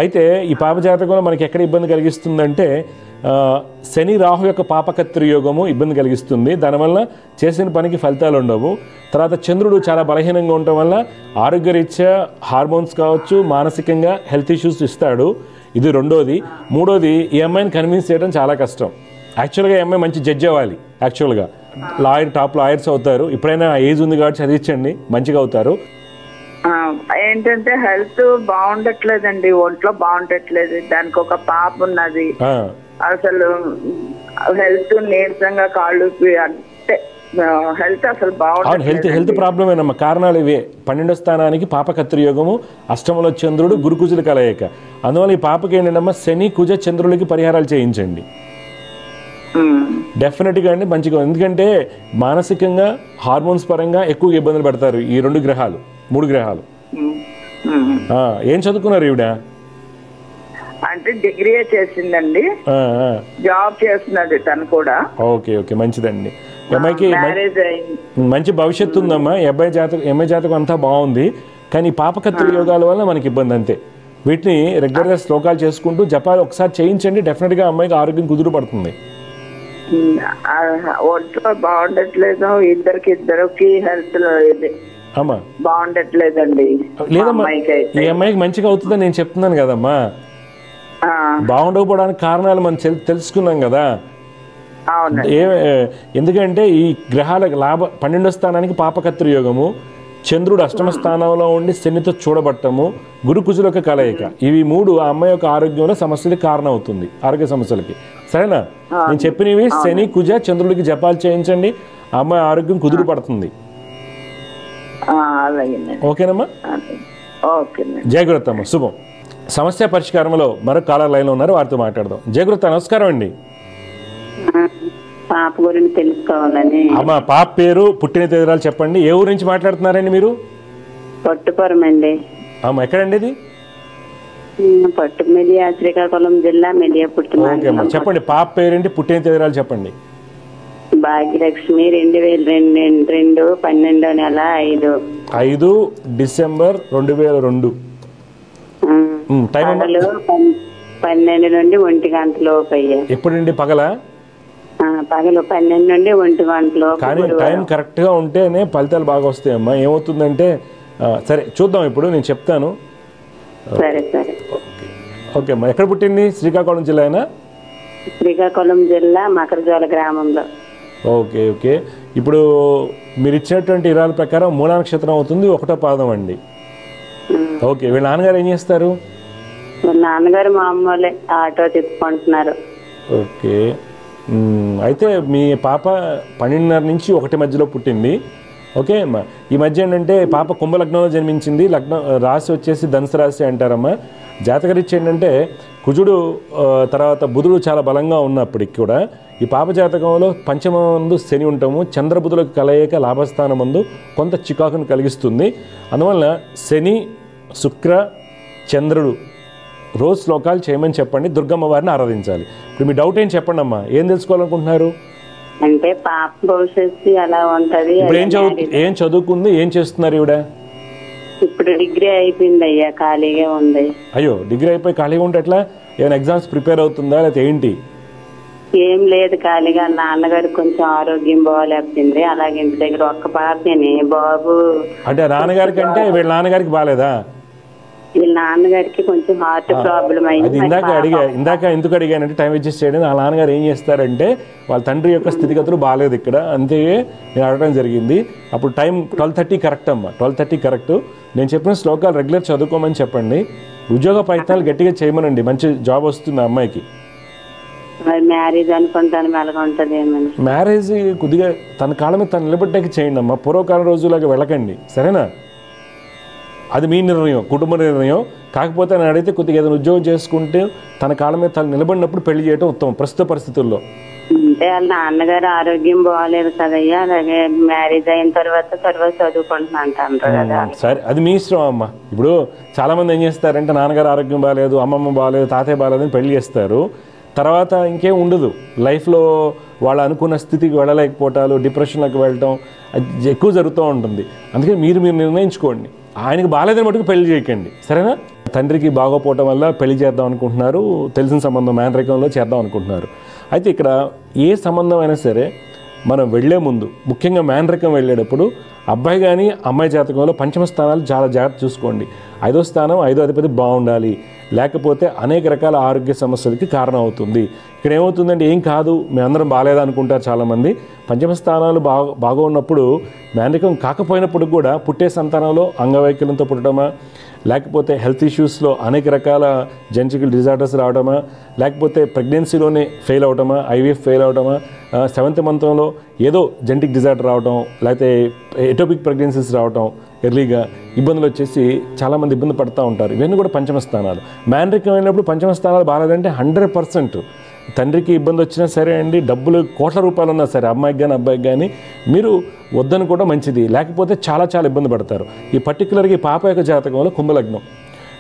అయితే ఈ పాప జాతకంలో మనకి ఎక్కడ ఇబ్బంది కలిగిస్తుందంటే శని రాహు యొక్క పాపకత్రి యోగము ఇబ్బంది కలిగిస్తుంది. దానివల్ల చేసిన పనికి ఫలితాలు ఉండవు. తర్వాత చంద్రుడు చాలా బలహీనంగా ఉండటం వల్ల ఆరోగ్యరీత్యా హార్మోన్స్ కావచ్చు, మానసికంగా హెల్త్ ఇష్యూస్ ఇస్తాడు. ఇది రెండోది. మూడోది, ఈ అమ్మాయిని కన్విన్స్ చేయడం చాలా కష్టం. యాక్చువల్గా ఈ అమ్మాయి మంచి జడ్జి అవ్వాలి. యాక్చువల్గా టాప్ లాయర్స్ అవుతారు. ఇప్పుడైనా ఏజ్ ఉంది కాబట్టి చదివించండి, మంచిగా అవుతారు.
ఏంటంటే హెల్త్ బాగుండట్లేదండి, ఒంట్లో బాగుండట్లేదు. దానికి ఒక పాప ఉన్నది. అసలు హెల్త్ నీరసంగా, కాళ్ళు అంటే హెల్త్ అసలు బాగుంటుంది.
హెల్త్ ప్రాబ్లమేనమ్మా. కారణాలు ఇవే. 12వ స్థానానికి పాపకత్రి యోగము, అష్టమంలో చంద్రుడు, గురుకుజుల కలయిక. అందువల్ల ఈ పాపకి ఏంటంటే శని, కుజ, చంద్రులకి పరిహారాలు చేయించండి. డెఫినెట్గా అండి మంచిగా. ఎందుకంటే మానసికంగా, హార్మోన్స్ పరంగా ఎక్కువ ఇబ్బందులు పడతారు ఈ 2 గ్రహాలు, 3 గ్రహాలు. ఏం చదువుకున్నారు ఈవిడ?
అంటే డిగ్రీ చేసిందండి, జాబ్ చేస్తున్నది తను కూడా.
ఓకే ఓకే, మంచిదండి. అమ్మాయికి మంచి భవిష్యత్తు ఉందమ్మా. అమ్మాయి జాతకం అంతా బాగుంది, కానీ పాపకత్రి యోగాల వల్ల మనకి ఇబ్బంది అంతే. వీటిని రెగ్యులర్గా శ్లోకాలు చేసుకుంటూ జపాలు ఒకసారి చేయించండి. డెఫినెట్గా అమ్మాయికి ఆరోగ్యం కుదురు పడుతుంది.
ఒంట్లో బాగుండట్లేదు, ఇద్దరికి హెల్త్ బాగుండట్లేదండి.
లేదమ్మా, ఈ అమ్మాయికి మంచిగా అవుతుందని నేను చెప్తున్నాను కదమ్మా. బాగుండకపోవడానికి కారణాలు మనం తెలుసుకున్నాం కదా. ఎందుకంటే ఈ గ్రహాల 12వ స్థానానికి పాపకత్రి యోగము, చంద్రుడు అష్టమ స్థానంలో ఉండి శనితో చూడబట్టము, గురుకుజుల యొక్క కలయిక. ఇవి 3 ఆ అమ్మాయి యొక్క ఆరోగ్యంలో సమస్యలకి కారణం అవుతుంది, ఆరోగ్య సమస్యలకి. సరేనా? నేను చెప్పినవి శని, కుజ, చంద్రుడికి జపాలు చేయించండి. ఆ అమ్మాయి ఆరోగ్యం కుదురు పడుతుంది. ఓకేనమ్మా? జయగురత్తమ్మ, శుభం. సమస్య పరిష్కారంలో మరొక కాలర్ లైన్లో ఉన్నారు, వారితో మాట్లాడదాం. జయగురత్త, నమస్కారం అండి.
పాప గురించి తెలుసుకోవాలని.
అమ్మా, పాప పేరు, పుట్టిన తేదీరాలు చెప్పండి. ఏ ఊరు నుంచి మాట్లాడుతున్నారండి మీరు?
పొట్టుపురం అండి.
అమ్మా, ఎక్కడండి ఇది?
పట్టుమిడి శ్రీకాకుళం జిల్లా మెడియాపుట్టి
ఓకే అమ్మా, చెప్పండి పాప పేరేంటి, పుట్టిన తేదీరాలు చెప్పండి.
భాగ్యలక్ష్మి 2022 12వ నెల
5 డిసెంబర్ 2002. టైం
పగలు 12 నుండి 1 గంట లోపు అయ్యా.
ఎప్పుడండి? పగలా?
పగలు 12 నుండి 1 గంట లోపు.
కానీ టైం కరెక్ట్గా ఉంటేనే ఫలితాలు బాగా వస్తాయమ్మా. ఏమవుతుందంటే సరే చూద్దాం, ఇప్పుడు నేను చెప్తాను.
సరే సరే.
ఓకే అమ్మా, ఎక్కడ పుట్టింది? శ్రీకాకుళం జిల్లానా?
శ్రీకాకుళం జిల్లా మకరజోల గ్రామంలో.
Okay okay. ఇప్పుడు మీరు ఇచ్చినటువంటి ఇరాల ప్రకారం మూలా నక్షత్రం అవుతుంది, 1వ పాదం అండి. ఓకే, వీళ్ళ నాన్నగారు ఏం చేస్తారు?
నాన్నగారు మామూలే ఆటో తిప్పుకుంటున్నారు.
ఓకే, అయితే మీ పాప 12:30 నుంచి 1 మధ్యలో పుట్టింది. ఓకే అమ్మా, ఈ మధ్య ఏంటంటే పాప కుంభలగ్నంలో జన్మించింది. లగ్నం రాశి వచ్చేసి ధనుసు రాశి అంటారమ్మా. జాతకరీత్యా ఏంటంటే కుజుడు తర్వాత బుధుడు చాలా బలంగా ఉన్నప్పటికి కూడా ఈ పాప జాతకంలో పంచమందు శని ఉండటము, చంద్రబుధులకు కలయిక లాభస్థానం ముందు కొంత చికాకును కలిగిస్తుంది. అందువల్ల శని, శుక్ర, చంద్రుడు రోజు శ్లోకాలు చేయమని చెప్పండి. దుర్గమ్మ వారిని ఆరాధించాలి. ఇప్పుడు మీ డౌట్ ఏం చెప్పండి అమ్మా, ఏం తెలుసుకోవాలనుకుంటున్నారు?
అంటే పాప భవిష్యత్తు ఎలా ఉంటది?
ఇప్పుడు ఏం చదువుకుంది, ఏం చేస్తున్నారు ఈవిడ?
ఇప్పుడు డిగ్రీ అయిపోయింది అయ్యా, ఖాళీగా ఉంది.
అయ్యో, డిగ్రీ అయిపోయి ఖాళీగా ఉంటే ఎట్లా? ఏమైనా ఎగ్జామ్స్ ప్రిపేర్ అవుతుందా లేకపోతే ఏంటి?
ఏం లేదు, ఖాళీగా. నాన్నగారికి కొంచెం ఆరోగ్యం బాగాలేకపోయింది, అలాగే ఇంటి దగ్గర ఒక్క పాపని బాబు.
అంటే నాన్నగారికి అంటే వీళ్ళ నాన్నగారికి బాగాలేదా?
వీళ్ళ నాన్నగారికి కొంచెం హార్ట్ ప్రాబ్లం అయింది.
ఇందాక ఎందుకు అడిగానంటే టైం అడ్జస్ట్ చేయడం. ఆ నాన్నగారు ఏం చేస్తారంటే వాళ్ళ తండ్రి యొక్క స్థితిగతులు బాగాలేదు ఇక్కడ, అంతే నేను అడగడం జరిగింది. అప్పుడు టైం 12:30 కరెక్ట్ అమ్మా, 12:30 కరెక్ట్. నేను చెప్పిన శ్లోకాలు రెగ్యులర్ చదువుకోమని చెప్పండి. ఉద్యోగ ప్రయత్నాలు గట్టిగా చేయమనండి, మంచి జాబ్ వస్తుంది ఆ అమ్మాయికి.
మ్యారేజ్ అనుకుంటాను, మెలగా ఉంటుంది ఏమని.
మ్యారేజ్ కొద్దిగా తన కాళ్ళ మీద తను నిలబెట్టాక చేయండి అమ్మా, పూర్వకాలం రోజులాగా వెళ్ళకండి, సరేనా? అది మీ నిర్ణయం, కుటుంబ నిర్ణయం. కాకపోతే నేను అడిగితే కొద్దిగా ఏదైనా ఉద్యోగం చేసుకుంటే తన కాళ్ళ మీద తను నిలబడినప్పుడు పెళ్లి చేయడం ఉత్తమం ప్రస్తుత పరిస్థితుల్లో.
అంటే వాళ్ళ నాన్నగారు ఆరోగ్యం బాగాలేదు కదయ్యా, అలాగే మ్యారేజ్ అయిన తర్వాత చదువుకుంటున్నా అంటారు కదా.
సరే, అది మీ ఇష్టం అమ్మ. ఇప్పుడు చాలామంది ఏం చేస్తారంటే నాన్నగారు ఆరోగ్యం బాగాలేదు, అమ్మమ్మ బాగాలేదు, తాతయ్య బాగాలేదు అని పెళ్లి చేస్తారు. తర్వాత ఇంకేం ఉండదు లైఫ్లో. వాళ్ళు అనుకున్న స్థితికి వెళ్ళలేకపోవటాలు, డిప్రెషన్లోకి వెళ్ళటం ఎక్కువ జరుగుతూ ఉంటుంది. అందుకని మీరు నిర్ణయించుకోండి. ఆయనకి బాగాలేదని మటుకు పెళ్లి చేయకండి, సరేనా? తండ్రికి బాగోపోవటం వల్ల పెళ్లి చేద్దాం అనుకుంటున్నారు, తెలిసిన సంబంధం మేనరికంలో చేద్దాం అనుకుంటున్నారు. అయితే ఇక్కడ ఏ సంబంధం అయినా సరే మనం వెళ్లే ముందు, ముఖ్యంగా మేనరికం వెళ్ళేటప్పుడు అబ్బాయి కానీ అమ్మాయి జాతకంలో పంచమ స్థానాలు చాలా జాగ్రత్త చూసుకోండి. 5వ స్థానం 5వ అధిపతి బాగుండాలి, లేకపోతే అనేక రకాల ఆరోగ్య సమస్యలకి కారణం అవుతుంది. ఇక్కడ ఏమవుతుందంటే ఏం కాదు, మేమందరం బాగాలేదనుకుంటారు చాలామంది. పంచమ స్థానాలు బాగా ఉన్నప్పుడు మేనరికం కాకపోయినప్పుడు కూడా పుట్టే సంతానంలో అంగవైకల్యంతో పుట్టడమా, లేకపోతే హెల్త్ ఇష్యూస్లో అనేక రకాల జెనెటికల్ డిజార్డర్స్ రావడమా, లేకపోతే ప్రెగ్నెన్సీలోనే ఫెయిల్ అవడమా, ఐవీఎఫ్ ఫెయిల్ అవడమా, 7th మంత్లో ఏదో జెనెటిక్ డిజార్డర్ రావడం, లేకపోతే ఎటోపిక్ ప్రెగ్నెన్సీస్ రావడం, ఎర్లీగా ఇబ్బందులు వచ్చేసి చాలామంది ఇబ్బంది పడుతూ ఉంటారు. ఇవన్నీ కూడా పంచమ స్థానాలు. మేనరికం అయినప్పుడు పంచమ స్థానాలు బాగాలేదంటే 100% తండ్రికి ఇబ్బంది వచ్చినా సరే అండి, డబ్బులు కోట్ల రూపాయలు ఉన్నా సరే అమ్మాయికి కానీ అబ్బాయికి కానీ మీరు వద్దని కూడా మంచిది, లేకపోతే చాలా ఇబ్బంది పడతారు. ఈ పర్టికులర్గా ఈ పాప యొక్క జాతకంలో కుంభలగ్నం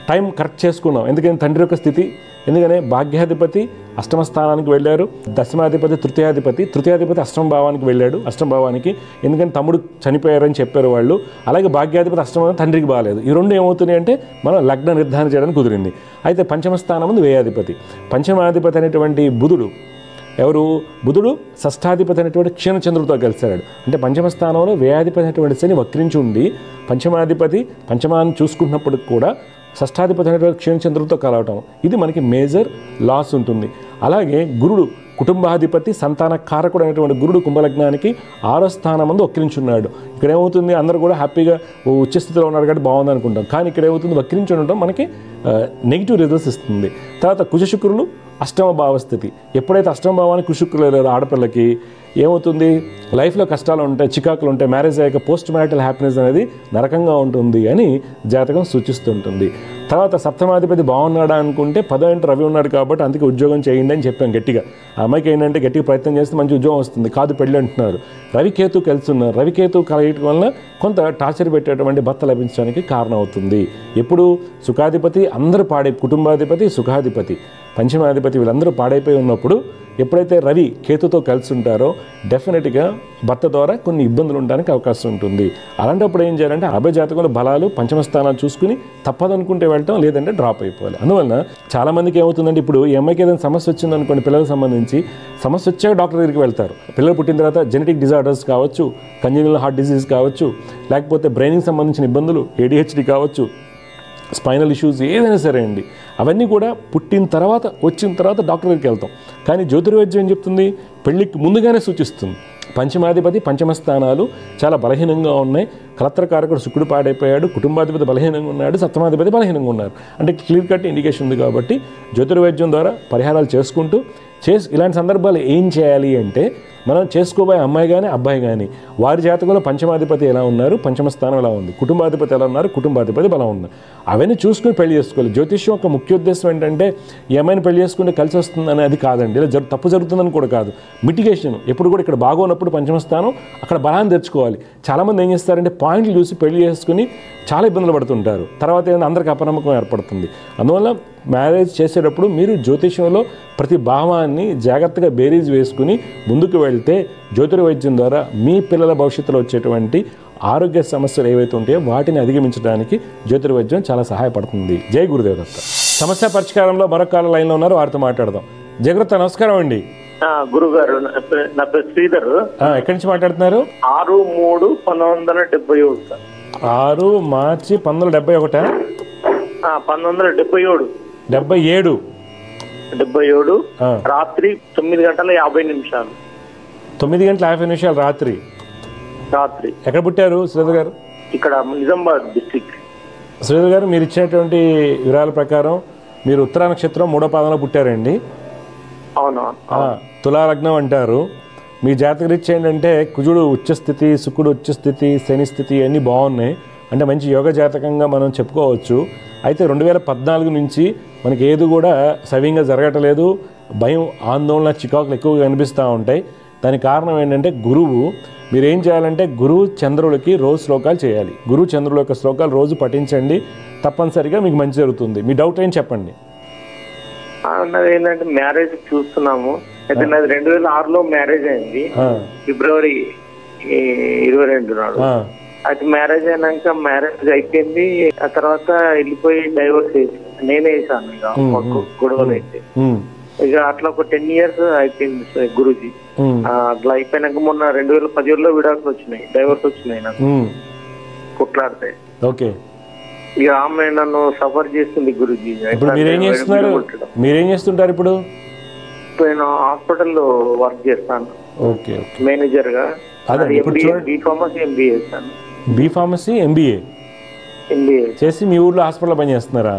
టైం కరెక్ట్ చేసుకున్నాం. ఎందుకంటే తండ్రి యొక్క స్థితి, ఎందుకనే భాగ్యాధిపతి అష్టమ స్థానానికి వెళ్ళారు, దశమాధిపతి తృతీయాధిపతి అష్టమ భావానికి వెళ్ళాడు, అష్టమ భావానికి. ఎందుకంటే తమ్ముడు చనిపోయారని చెప్పారు వాళ్ళు. అలాగే భాగ్యాధిపతి అష్టమ తండ్రికి బాగాలేదు. ఈ రెండు ఏమవుతున్నాయి అంటే మనం లగ్న నిర్ధారణ చేయడానికి కుదిరింది. అయితే పంచమ స్థానం ముందు వ్యయాధిపతి, పంచమాధిపతి అనేటువంటి బుధుడు, ఎవరు? బుధుడు షష్ఠాధిపతి అనేటువంటి క్షీణచంద్రుడితో కలిశాడు. అంటే పంచమ స్థానంలో వ్యయాధిపతి అనేటువంటి శని వక్రించి ఉండి పంచమాధిపతి పంచమాన్ని చూసుకుంటున్నప్పటికి కూడా షష్ఠాధిపతి అనేటువంటి క్షీణచంద్రుడితో కలవటం, ఇది మనకి మేజర్ లాస్ ఉంటుంది. అలాగే గురుడు కుటుంబాధిపతి సంతాన కారకుడు అనేటువంటి గురుడు కుంభలగ్నానికి 6వ స్థానం ముందు వక్రించున్నాడు. ఇక్కడ ఏమవుతుంది, అందరూ కూడా హ్యాపీగా ఉచ్చస్థితిలో ఉన్నాడు కాబట్టి బాగుంది అనుకుంటాం. కానీ ఇక్కడ ఏమవుతుంది, వక్రించి ఉండటం మనకి నెగిటివ్ రిజల్ట్స్ ఇస్తుంది. తర్వాత కుజశుక్రులు అష్టమ భావస్థితి. ఎప్పుడైతే అష్టమ భావానికి కుజశుక్రులు లేదు ఆడపిల్లకి ఏమవుతుంది, లైఫ్లో కష్టాలు ఉంటాయి, చికాకులు ఉంటాయి, మ్యారేజ్ అయ్యాక పోస్ట్ మ్యారిటల్ హ్యాపీనెస్ అనేది నరకంగా ఉంటుంది అని జాతకం సూచిస్తుంటుంది. తర్వాత సప్తమాధిపతి బాగున్నాడా అనుకుంటే 10వ ఇంటి రవి ఉన్నాడు కాబట్టి అందుకే ఉద్యోగం చేయండి అని చెప్పాం గట్టిగా. ఆ అమ్మాయికి ఏంటంటే గట్టిగా ప్రయత్నం చేస్తే మంచి ఉద్యోగం వస్తుంది, కాదు పెళ్ళి అంటున్నారు. రవికేతు కలిసి ఉన్నారు. రవికేతు కలగటం వలన కొంత టార్చర్ పెట్టేటువంటి భర్త లభించడానికి కారణం అవుతుంది. ఎప్పుడు సుఖాధిపతి అందరూ కుటుంబాధిపతి, సుఖాధిపతి, పంచమాధిపతి వీళ్ళందరూ పాడైపోయి ఉన్నప్పుడు ఎప్పుడైతే రవి కేతుతో కలిసి ఉంటారో డెఫినెట్గా భర్త ద్వారా కొన్ని ఇబ్బందులు ఉండడానికి అవకాశం ఉంటుంది. అలాంటప్పుడు ఏం చేయాలంటే అభయజాతకంలో బలాలు పంచమ స్థానాలు చూసుకుని తప్పదనుకుంటే వెళ్ళటం, లేదంటే డ్రాప్ అయిపోవాలి. అందువలన చాలామందికి ఏమవుతుందంటే ఇప్పుడు ఈ అమ్మాయికి ఏదైనా సమస్య వచ్చిందనుకోండి, పిల్లలకు సంబంధించి సమస్య వచ్చాక డాక్టర్ దగ్గరికి వెళ్తారు. పిల్లలు పుట్టిన తర్వాత జెనెటిక్ డిజార్డర్స్ కావచ్చు, కంజనీరల్ హార్ట్ డిసీజ్ కావచ్చు, లేకపోతే బ్రెయిన్కి సంబంధించిన ఇబ్బందులు, ADHD కావచ్చు, స్పైనల్ ఇష్యూస్ ఏదైనా సరే అండి, అవన్నీ కూడా పుట్టిన తర్వాత వచ్చిన తర్వాత డాక్టర్ దగ్గరికి వెళ్తాం. కానీ జ్యోతిర్వైద్యం ఏం చెప్తుంది? పెళ్ళికి ముందుగానే సూచిస్తుంది. పంచమాధిపతి పంచమ స్థానాలు చాలా బలహీనంగా ఉన్నాయి. కలత్రకారకుడు శుక్రుడు పాడైపోయాడు, కుటుంబాధిపతి బలహీనంగా ఉన్నాడు, సప్తమాధిపతి బలహీనంగా ఉన్నారు అంటే క్లియర్ కట్ ఇండికేషన్ ఉంది. కాబట్టి జ్యోతిర్వైద్యం ద్వారా పరిహారాలు చేసుకుంటూ ఇలాంటి సందర్భాలు ఏం చేయాలి అంటే మనం చేసుకోబోయే అమ్మాయి కానీ అబ్బాయి కానీ వారి జాతకంలో పంచమాధిపతి ఎలా ఉన్నారు, పంచమ స్థానం ఎలా ఉంది, కుటుంబాధిపతి ఎలా ఉన్నారు, కుటుంబాధిపతి బలం ఉంది, అవన్నీ చూసుకుని పెళ్లి చేసుకోవాలి. జ్యోతిష్యం యొక్క ముఖ్య ఉద్దేశం ఏంటంటే ఈ అమ్మాయిని పెళ్లి చేసుకుంటే కలిసి వస్తుందని అది కాదండి, ఇలా తప్పు జరుగుతుందని కూడా కాదు. మిటిగేషన్ ఎప్పుడు కూడా ఇక్కడ బాగోనప్పుడు పంచమ స్థానం అక్కడ బలాన్ని తెచ్చుకోవాలి. చాలామంది ఏం చేస్తారంటే పాయింట్లు చూసి పెళ్లి చేసుకుని చాలా ఇబ్బందులు పడుతుంటారు. తర్వాత ఏంటంటే అందరికీ అపనమ్మకం ఏర్పడుతుంది. అందువల్ల మ్యారేజ్ చేసేటప్పుడు మీరు జ్యోతిష్యంలో ప్రతి భావాన్ని జాగ్రత్తగా బేరీజ్ వేసుకుని ముందుకు వెళ్తే జ్యోతిర్వైద్యం ద్వారా మీ పిల్లల భవిష్యత్తులో వచ్చేటువంటి ఆరోగ్య సమస్యలు ఏవైతే ఉంటాయో వాటిని అధిగమించడానికి జ్యోతిర్వైద్యం చాలా సహాయపడుతుంది. జై గురుదేవ్ దత్త. సమస్య పరిష్కారంలో మరొక కాల లైన్లో ఉన్నారు, వారితో మాట్లాడదాం. జయగురుత నమస్కారం అండి.
గురుగారు, నా పేరు శ్రీధర్.
ఎక్కడి నుంచి మాట్లాడుతున్నారు?
6/3/1977.
6 మార్చి 1971.
1977.
77
రాత్రి 9:50.
9:50 రాత్రి. ఎక్కడ పుట్టారు శ్రీధర్ గారు?
ఇక్కడ నిజామాబాద్ డిస్ట్రిక్ట్.
శ్రీధర్ గారు, మీరు ఇచ్చినటువంటి వివరాల ప్రకారం మీరు ఉత్తరా నక్షత్రం 3వ పాదంలో పుట్టారండి.
అవును.
తులాలగ్నం అంటారు. మీ జాతకరీత్యా ఏంటంటే కుజుడు ఉచ్చస్థితి, శుక్రుడు ఉచ్చస్థితి, శని స్థితి అన్నీ బాగున్నాయి, అంటే మంచి యోగ జాతకంగా మనం చెప్పుకోవచ్చు. అయితే 2014 నుంచి మనకి ఏది కూడా సవ్యంగా జరగట్లేదు. భయం, ఆందోళన, చికాకులు ఎక్కువగా కనిపిస్తూ ఉంటాయి. దానికి కారణం ఏంటంటే గురువు. మీరు ఏం చేయాలంటే గురువు చంద్రులకి రోజు శ్లోకాలు చేయాలి. గురువు చంద్రుల యొక్క శ్లోకాలు రోజు పఠించండి, తప్పనిసరిగా మీకు మంచి జరుగుతుంది. మీ డౌట్ ఏం చెప్పండి.
అన్నది ఏంటంటే మ్యారేజ్ చూస్తున్నాము. అయితే నాది 2006లో మ్యారేజ్ అయింది, ఫిబ్రవరి 22 నాడు. అయితే మ్యారేజ్ అయినాక మ్యారేజ్ అయిపోయింది. ఆ తర్వాత వెళ్ళిపోయి డైవర్స్ నేనే వేసాను. ఇక గొడవలు అయితే ఇక అట్లా ఒక 10 years అయిపోయింది గురూజీ. అట్లా అయిపోయినాక మొన్న 2017లో విడాకులు వచ్చినాయి, డైవర్స్ వచ్చినాయి నాకు కొట్లాడితే.
ఓకే.
ఇక ఆమె నన్ను సఫర్ చేస్తుంది గురూజీ.
ఇప్పుడు మీరేం చేస్తుంటారు? ఇప్పుడు
నేను హాస్పిటల్లో వర్క్ చేస్తాను.
ఓకే.
మేనేజర్ గా. B.Pharmacy MBA చేస్తాను.
B.Pharmacy MBA చేసి మీ ఊర్లో హాస్పిటల్లో పని చేస్తున్నారా?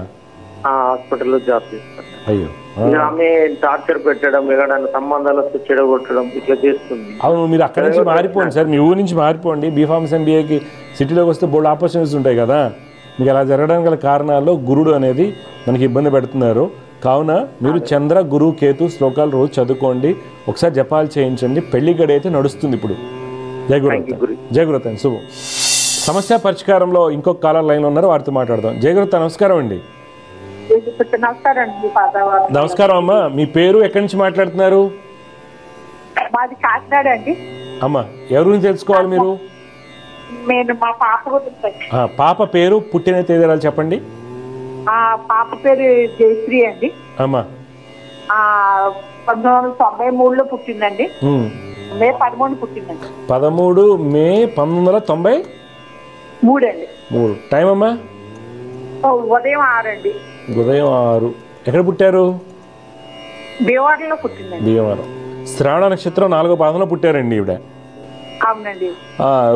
హాస్పిటల్లో జాబ్ చేస్తాను.
అయ్యో.
ఆమె టార్చర్ పెట్టడం, ఎగడానికి సంబంధాలు వస్తే చెడగొట్టడం ఇట్లా చేస్తుంది.
అవును, మీరు అక్కడి నుంచి మారిపోండి సార్, మీ ఊరు నుంచి మారిపోండి. B.Pharmacy MBAకి సిటీలోకి వస్తే బోల్డ్ ఆపర్చునిటీస్ ఉంటాయి కదా. మీకు అలా జరగడానికి గల కారణాల్లో గురుడు అనేది మనకి ఇబ్బంది పెడుతున్నారు. కావున మీరు చంద్ర, గురు, కేతు శ్లోకాలు రోజు చదువుకోండి, ఒకసారి జపాలు చేయించండి. పెళ్లి గడి అయితే నడుస్తుంది ఇప్పుడు. జయగురుత అండి, శుభం. సమస్య పరిష్కారంలో ఇంకొక కాలర్ లైన్ ఉన్నారు, వారితో మాట్లాడదాం. జయగురుత నమస్కారం అండి. నమస్కారం అమ్మా, మీ పేరు, ఎక్కడి నుంచి మాట్లాడుతున్నారు?
మాది కాకినాడ అండి.
అమ్మా, ఎవరి గురించి తెలుసుకోవాలి మీరు?
మా పాప గురించి.
పాప పేరు, పుట్టిన తేదీలు చెప్పండి.
పాప పేరు జయశ్రీ అండి.
అమ్మా
1993లో పుట్టిందండి. మే 13 పుట్టిందండి.
13 మే 1993
అండి.
టైం అమ్మా?
ఉదయం 6 అండి.
ఉదయం 6. ఎక్కడ పుట్టారు?
భీమవరంలో పుట్టిందండి.
భీమవరం. శ్రావణ నక్షత్రం 4వ పాదంలో పుట్టారండి ఈవిడ.
అవునండి.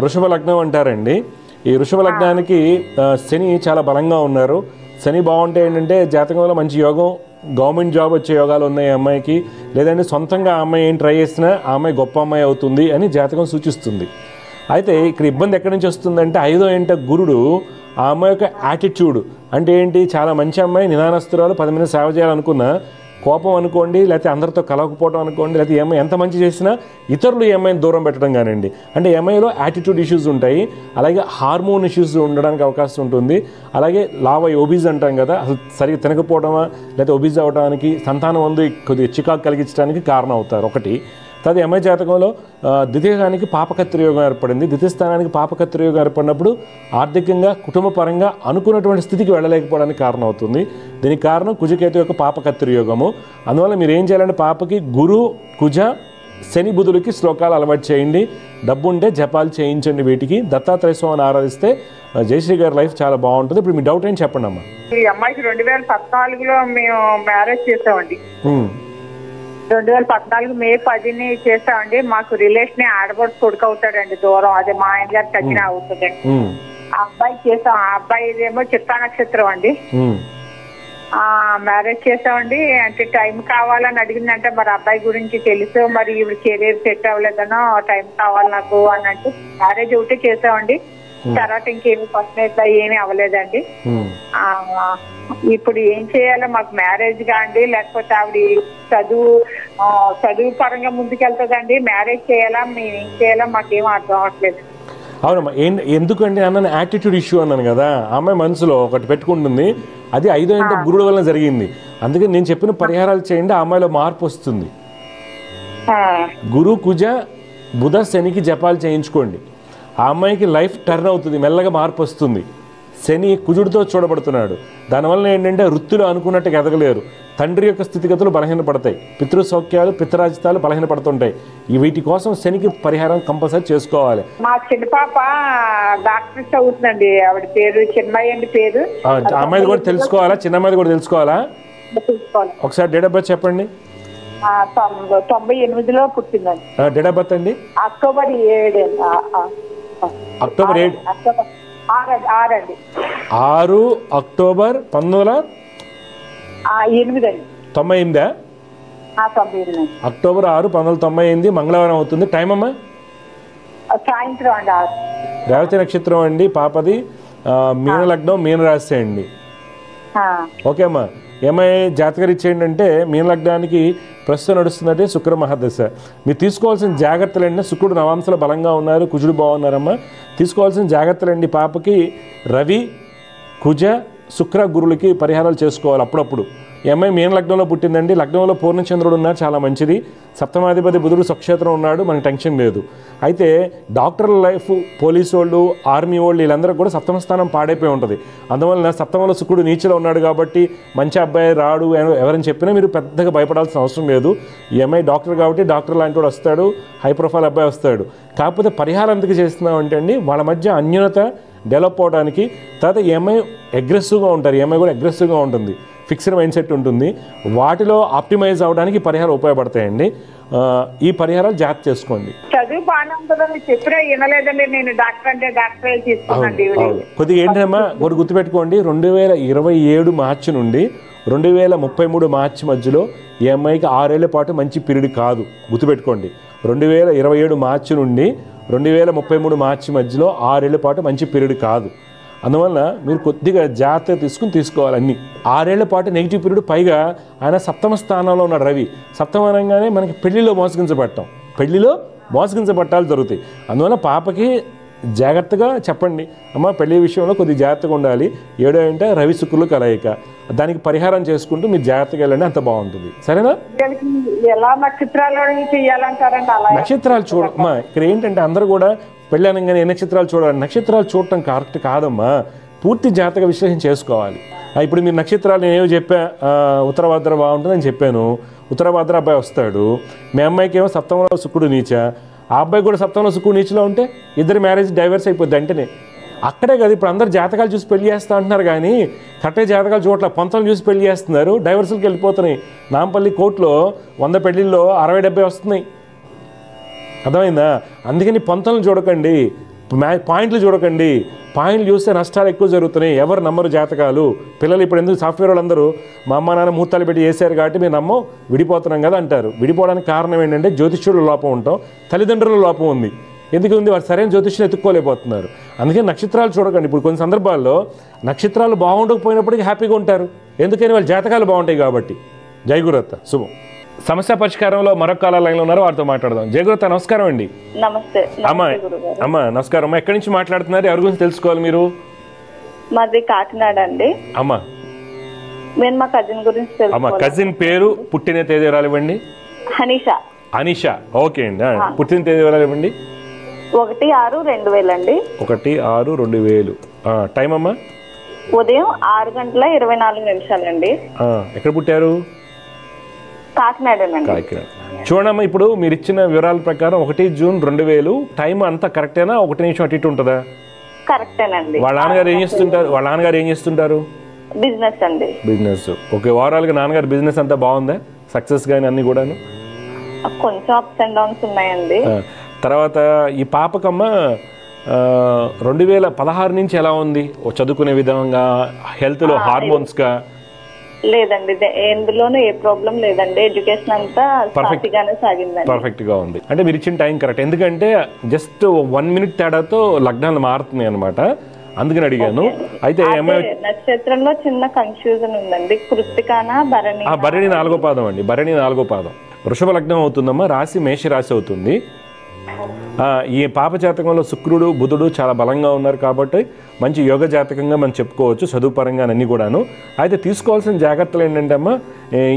వృషభ లగ్నం అంటారండి. ఈ వృషభ లగ్నానికి శని చాలా బలంగా ఉన్నారు. శని బాగుంటే ఏంటంటే జాతకంలో మంచి యోగం, గవర్నమెంట్ జాబ్ వచ్చే యోగాలు ఉన్నాయి అమ్మాయికి. లేదంటే సొంతంగా ఆ అమ్మాయి ఏం ట్రై చేసినా ఆ అమ్మాయి గొప్ప అమ్మాయి అవుతుంది అని జాతకం సూచిస్తుంది. అయితే ఇక్కడ ఇబ్బంది ఎక్కడి నుంచి వస్తుందంటే 5వ ఇంట గురుడు ఆ అమ్మాయి యొక్క యాటిట్యూడ్ అంటే ఏంటి, చాలా మంచి అమ్మాయి, నిదానస్తురాలు, 10 మంది సేవ చేయాలనుకున్నా కోపం అనుకోండి, లేకపోతే అందరితో కలవకపోవడం అనుకోండి, లేకపోతే ఈ అమ్మాయి ఎంత మంచి చేసినా ఇతరులు ఈ అమ్మాయిని దూరం పెట్టడం కానివ్వండి. అంటే ఈ అమ్మాయిలో యాటిట్యూడ్ ఇష్యూస్ ఉంటాయి, అలాగే హార్మోన్ ఇష్యూస్ ఉండడానికి అవకాశం ఉంటుంది. అలాగే లావ్ అయ్యి ఒబీజ్ అంటాం కదా, అసలు సరిగ్గా తినకపోవడమా లేకపోతే ఒబీజ్ అవ్వడానికి, సంతానం అందు కొద్దిగా చికాకు కలిగించడానికి కారణం అవుతారు ఒకటి. తర్వాత ఎంఐ జాతకంలో ద్వితీయ స్థానానికి పాపకత్తి యోగం ఏర్పడింది. ద్వితీయ స్థానానికి పాపకత్తి యోగం ఏర్పడినప్పుడు ఆర్థికంగా కుటుంబ పరంగా అనుకున్నటువంటి స్థితికి వెళ్ళలేకపోవడానికి కారణం అవుతుంది. దీనికి కారణం కుజకేతు యొక్క పాపకత్తి యోగము. అందువల్ల మీరు ఏం చేయాలంటే పాపకి గురు, కుజ, శని, బుధులకి శ్లోకాలు అలవాటు చేయండి. డబ్బు ఉంటే జపాలు చేయించండి. వీటికి దత్తాత్రేయ స్వామిని ఆరాధిస్తే జయశ్రీ గారి లైఫ్ చాలా బాగుంటుంది. ఇప్పుడు మీ డౌట్ ఏం చెప్పండి అమ్మా.
ఈ అమ్మాయికి 2014లో మేము మ్యారేజ్ చేసామండి. 2014 మే 10ని చేసామండి. మాకు రిలేషన్ ఆడబడి కొడుకు అవుతాడండి, దూరం, అదే మా ఆయన గారు తగ్గిన అవుతుందండి. ఆ అబ్బాయి చేసాం. ఆ అబ్బాయి ఏమో చిత్తా నక్షత్రం అండి. మ్యారేజ్ చేసామండి. అంటే టైం కావాలని అడిగిందంటే మరి అబ్బాయి గురించి తెలుసు, మరి ఇప్పుడు కెరీర్ సెట్ అవ్వలేదనో టైం కావాలి నాకు అని అంటే మ్యారేజ్ ఒకటే చేసామండి. తర్వాత ఇంకేమి ఫస్ట్ ఏమీ అవ్వలేదండి. ఇప్పుడు ఏం చేయాలో మాకు మ్యారేజ్ కాండి, లేకపోతే ఆవిడ చదువు పరంగా ముందుకెళ్తుందండి, మ్యారేజ్ చేయాలా, మేము ఏం చేయాలో మాకేం అర్థం అవ్వట్లేదు.
అవునమ్మా. ఎందుకంటే అన్న యాటిట్యూడ్ ఇష్యూ అన్నాను కదా, అమ్మాయి మనసులో ఒకటి పెట్టుకుంటుంది, అది 5వ ఇంట గురుడు వల్ల జరిగింది. అందుకే నేను చెప్పిన పరిహారాలు చేయండి, ఆ అమ్మాయిలో మార్పు వస్తుంది. గురు, కుజ, బుధ, శనికి జపాలు చేయించుకోండి. ఆ అమ్మాయికి లైఫ్ టర్న్ అవుతుంది, మెల్లగా మార్పు వస్తుంది. శని కుజుడితో చూడబడుతున్నాడు. దానివల్ల ఏంటంటే వృత్తిలో అనుకున్నట్టుగా ఎదగలేరు. తండ్రి యొక్క స్థితిగతులు బలహీనపడతాయి, పితృసౌఖ్యాలు, పితృరాజితాలు బలహీనపడుతుంటాయి. వీటి కోసం శనికి పరిహారం కంపల్సరీ చేసుకోవాలి.
మా చిన్న పాప డాక్టర్ చదువుతుందండి, ఆవిడ పేరు చిన్మయ్య అండి పేరు.
అమ్మాయిది కూడా తెలుసుకోవాలా, చిన్న అమ్మాయిది కూడా తెలుసుకోవాలా? ఒకసారి డేట్ ఆఫ్ బర్త్ చెప్పండి.
98లో పుట్టిందండి.
డేట్ ఆఫ్ బర్త్ అండి?
అక్టోబర్ 7.
October 7
6
October 1998. అక్టోబర్ 6, 1998 మంగళవారం అవుతుంది. టైం అమ్మా?
సాయంత్రం అండి.
రేవతి నక్షత్రం అండి పాపది. మీన లగ్నం, మీన రాశి అండి. ఓకే అమ్మా. ఏమై జాతకరీత్యా ఏంటంటే మీన లగ్నానికి ప్రస్తుతం నడుస్తుందంటే శుక్ర మహాదశ. మీరు తీసుకోవాల్సిన జాగ్రత్తలు అండి, శుక్రుడు నవాంశలో బలంగా ఉన్నారు, కుజుడు బాగున్నారమ్మా. తీసుకోవాల్సిన జాగ్రత్తలు అండి, పాపకి రవి, కుజ, శుక్ర గురులకి పరిహారాలు చేసుకోవాలి అప్పుడప్పుడు. ఈ అమ్మాయి మీన లగ్నంలో పుట్టిందండి. లగ్నంలో పూర్ణచంద్రుడు ఉన్నారు, చాలా మంచిది. సప్తమాధిపతి బుధుడు స్వక్షేత్రం ఉన్నాడు, మనకి టెన్షన్ లేదు. అయితే డాక్టర్ల లైఫ్, పోలీసు వాళ్ళు, ఆర్మీ వాళ్ళు వీళ్ళందరూ కూడా సప్తమ స్థానం పాడైపోయి ఉంటుంది. అందువల్ల సప్తమంలో శుక్రుడు నీచలో ఉన్నాడు కాబట్టి మంచి అబ్బాయి రాడు ఎవరని చెప్పినా మీరు పెద్దగా భయపడాల్సిన అవసరం లేదు. ఈ అమ్మాయి డాక్టర్ కాబట్టి డాక్టర్ లాంటి వాడు వస్తాడు, హై ప్రొఫైల్ అబ్బాయి వస్తాడు. కాకపోతే పరిహారం ఎందుకు చేస్తున్నామంటే అండి, వాళ్ళ మధ్య అన్యోన్యత డెవలప్ అవడానికి. తర్వాత ఈ అమ్మాయి అగ్రెసివ్గా ఉంటారు, ఈ అమ్మాయి కూడా అగ్రెసివ్గా ఉంటుంది, ఫిక్స్డ్ మైండ్ సెట్ ఉంటుంది. వాటిలో ఆప్టిమైజ్ అవడానికి పరిహారాలు ఉపయోగపడతాయండి. ఈ పరిహారాలు జాగ్రత్త చేసుకోండి.
చదువు బాగానే ఉంటుందని చెప్పినా వినలేదండి. నేను డాక్టర్ అంటే డాక్టర్ తీసుకున్నాండి.
కొద్దిగా ఏంటమ్మా ఒకటి గుర్తుపెట్టుకోండి, 2027 మార్చి నుండి 2033 మార్చి మధ్యలో ఈ అమ్మాయికి 6 ఏళ్ల పాటు మంచి పీరియడ్ కాదు, గుర్తుపెట్టుకోండి. 2027 మార్చి నుండి 2033 మార్చి మధ్యలో 6 ఏళ్ల పాటు మంచి పీరియడ్ కాదు. అందువల్ల మీరు కొద్దిగా జాగ్రత్త తీసుకోవాలి అన్నీ. 6 ఏళ్ల పాటు నెగిటివ్ పీరియడ్. పైగా ఆయన సప్తమ స్థానంలో ఉన్నాడు రవి. సప్తమనంగానే మనకి పెళ్లిలో మోసగించబట్టాలు జరుగుతాయి. అందువల్ల పాపకి జాగ్రత్తగా చెప్పండి, అమ్మ పెళ్లి విషయంలో కొద్దిగా జాగ్రత్తగా ఉండాలి. 7వ ఇంట రవి శుక్రులు కలయిక, దానికి పరిహారం చేసుకుంటూ మీరు జాగ్రత్తగా వెళ్ళండి, అంత బాగుంటుంది. సరేనా?
ఎలా నక్షత్రాలు చేయాలంటారండి?
నక్షత్రాలు చూడమ్మా. ఇక్కడ ఏంటంటే అందరూ కూడా పెళ్ళి అనగానే ఏ నక్షత్రాలు చూడాలి, నక్షత్రాలు చూడటం కరెక్ట్ కాదమ్మా. పూర్తి జాతక విశ్లేషణ చేసుకోవాలి. ఇప్పుడు మీరు నక్షత్రాలు నేనేమో చెప్పా, ఉత్తరభద్ర బాగుంటుందని చెప్పాను. ఉత్తరభద్ర అబ్బాయి వస్తాడు, మీ అమ్మాయికి ఏమో సప్తమంలో శుక్రుడు నీచ, ఆ అబ్బాయి కూడా సప్తమంలో శుక్రుడు నీచలో ఉంటే ఇద్దరు మ్యారేజ్ డైవర్స్ అయిపోద్ది వెంటనే. అక్కడే కదా ఇప్పుడు అందరు జాతకాలు చూసి పెళ్లి చేస్తా అంటున్నారు, కానీ కరెక్ట్గా జాతకాలు చూడట్ల, పంతలు చూసి పెళ్లి చేస్తున్నారు, డైవర్సులకి వెళ్ళిపోతున్నాయి. నాంపల్లి కోర్టులో 100 పెళ్లిల్లో 60-70 వస్తున్నాయి. అర్థమైందా? అందుకని పంతలను చూడకండి, పాయింట్లు చూడకండి. పాయింట్లు చూస్తే నష్టాలు ఎక్కువ జరుగుతున్నాయి. ఎవరు నమ్మరు జాతకాలు. పిల్లలు ఇప్పుడు ఎందుకు సాఫ్ట్వేర్ వాళ్ళందరూ మా అమ్మ నాన్న ముహూర్తాలు పెట్టి చేశారు కాబట్టి మేము నమ్మం, విడిపోతున్నాం కదా అంటారు. విడిపోవడానికి కారణం ఏంటంటే జ్యోతిష్యుల లోపం ఉంటాం, తల్లిదండ్రుల లోపం ఉంది. ఎందుకు ఉంది? వారు సరైన జ్యోతిష్యులు ఎత్తుక్కోలేకపోతున్నారు. అందుకే నక్షత్రాలు చూడకండి. ఇప్పుడు కొన్ని సందర్భాల్లో నక్షత్రాలు బాగుండకపోయినప్పటికీ హ్యాపీగా ఉంటారు, ఎందుకని వాళ్ళ జాతకాలు బాగుంటాయి కాబట్టి. జయగురత్త శుభం. సమస్య పరిష్కారంలో మరొక కాల లైన్లో ఉన్నారు, వారితో మాట్లాడదాం. జయగురత్త నమస్కారం అండి.
నమస్తే.
అమ్మా నమస్కారం అమ్మా. ఎక్కడి నుంచి మాట్లాడుతున్నారు, ఎవరి గురించి తెలుసుకోవాలి మీరు?
మాది కాకినాడ అండి.
అమ్మా
నేను మా కజిన్ గురించి
అమ్మా, కజిన్ పేరు పుట్టిన తేదీ ఇవ్వండి.
హనీషా.
అనిషా, ఓకే అండి. పుట్టిన తేదీ ఇవ్వండి.
1/6/2000 అండి.
1/6/2000. టైం అమ్మా?
ఉదయం 6:24 అండి.
ఎక్కడ పుట్టారు?
కాకినాడనండి.
కాకినాడ. చూడమ్మా, ఇప్పుడు మీరు ఇచ్చిన వివరాల ప్రకారం 1 జూన్ 2000. టైం అంతా కరెక్టేనా? 1 నిమిషం అటు ఇటు ఉంటుందా?
కరెక్టేనండి.
వాళ్ళ నాన్నగారు ఏం చేస్తుంటారు?
బిజినెస్ అండి.
బిజినెస్. ఓకే. ఓవరాల్గా నాన్నగారు బిజినెస్ అంతా బాగుందా? సక్సెస్ గానీ అన్ని కూడాను?
కొంచెం అప్స్ అండ్ డౌన్స్ ఉన్నాయండి.
తర్వాత ఈ పాపకమ్మ 2016 నుంచి ఎలా ఉంది చదువుకునే విధంగా, హెల్త్లో, హార్మోన్స్గా?
లేదండి, ఎందులోనూ ఏ ప్రాబ్లం లేదండి. ఎడ్యుకేషన్ అంతా సాఫీగానే సాగిందండి.
పర్ఫెక్ట్ గా ఉంది. అంటే మీరు ఇచ్చిన టైం కరెక్ట్. ఎందుకంటే జస్ట్ 1 మినిట్ తేడాతో లగ్నాలు మారుతున్నాయి అనమాట, అందుకని అడిగాను. అయితే
నక్షత్రంలో చిన్న కన్ఫ్యూజన్ ఉందండి. కృత్తికానా భరణి?
భరణి 4వ పాదం అండి. భరణి 4వ పాదం. వృషభ లగ్నం అవుతుందమ్మా. రాశి మేష రాశి అవుతుంది. ఈ పాప జాతకంలో శుక్రుడు బుధుడు చాలా బలంగా ఉన్నారు కాబట్టి మంచి యోగ జాతకంగా మనం చెప్పుకోవచ్చు, చదువు పరంగా అన్నీ కూడాను. అయితే తీసుకోవాల్సిన జాగ్రత్తలు ఏంటంటే అమ్మా,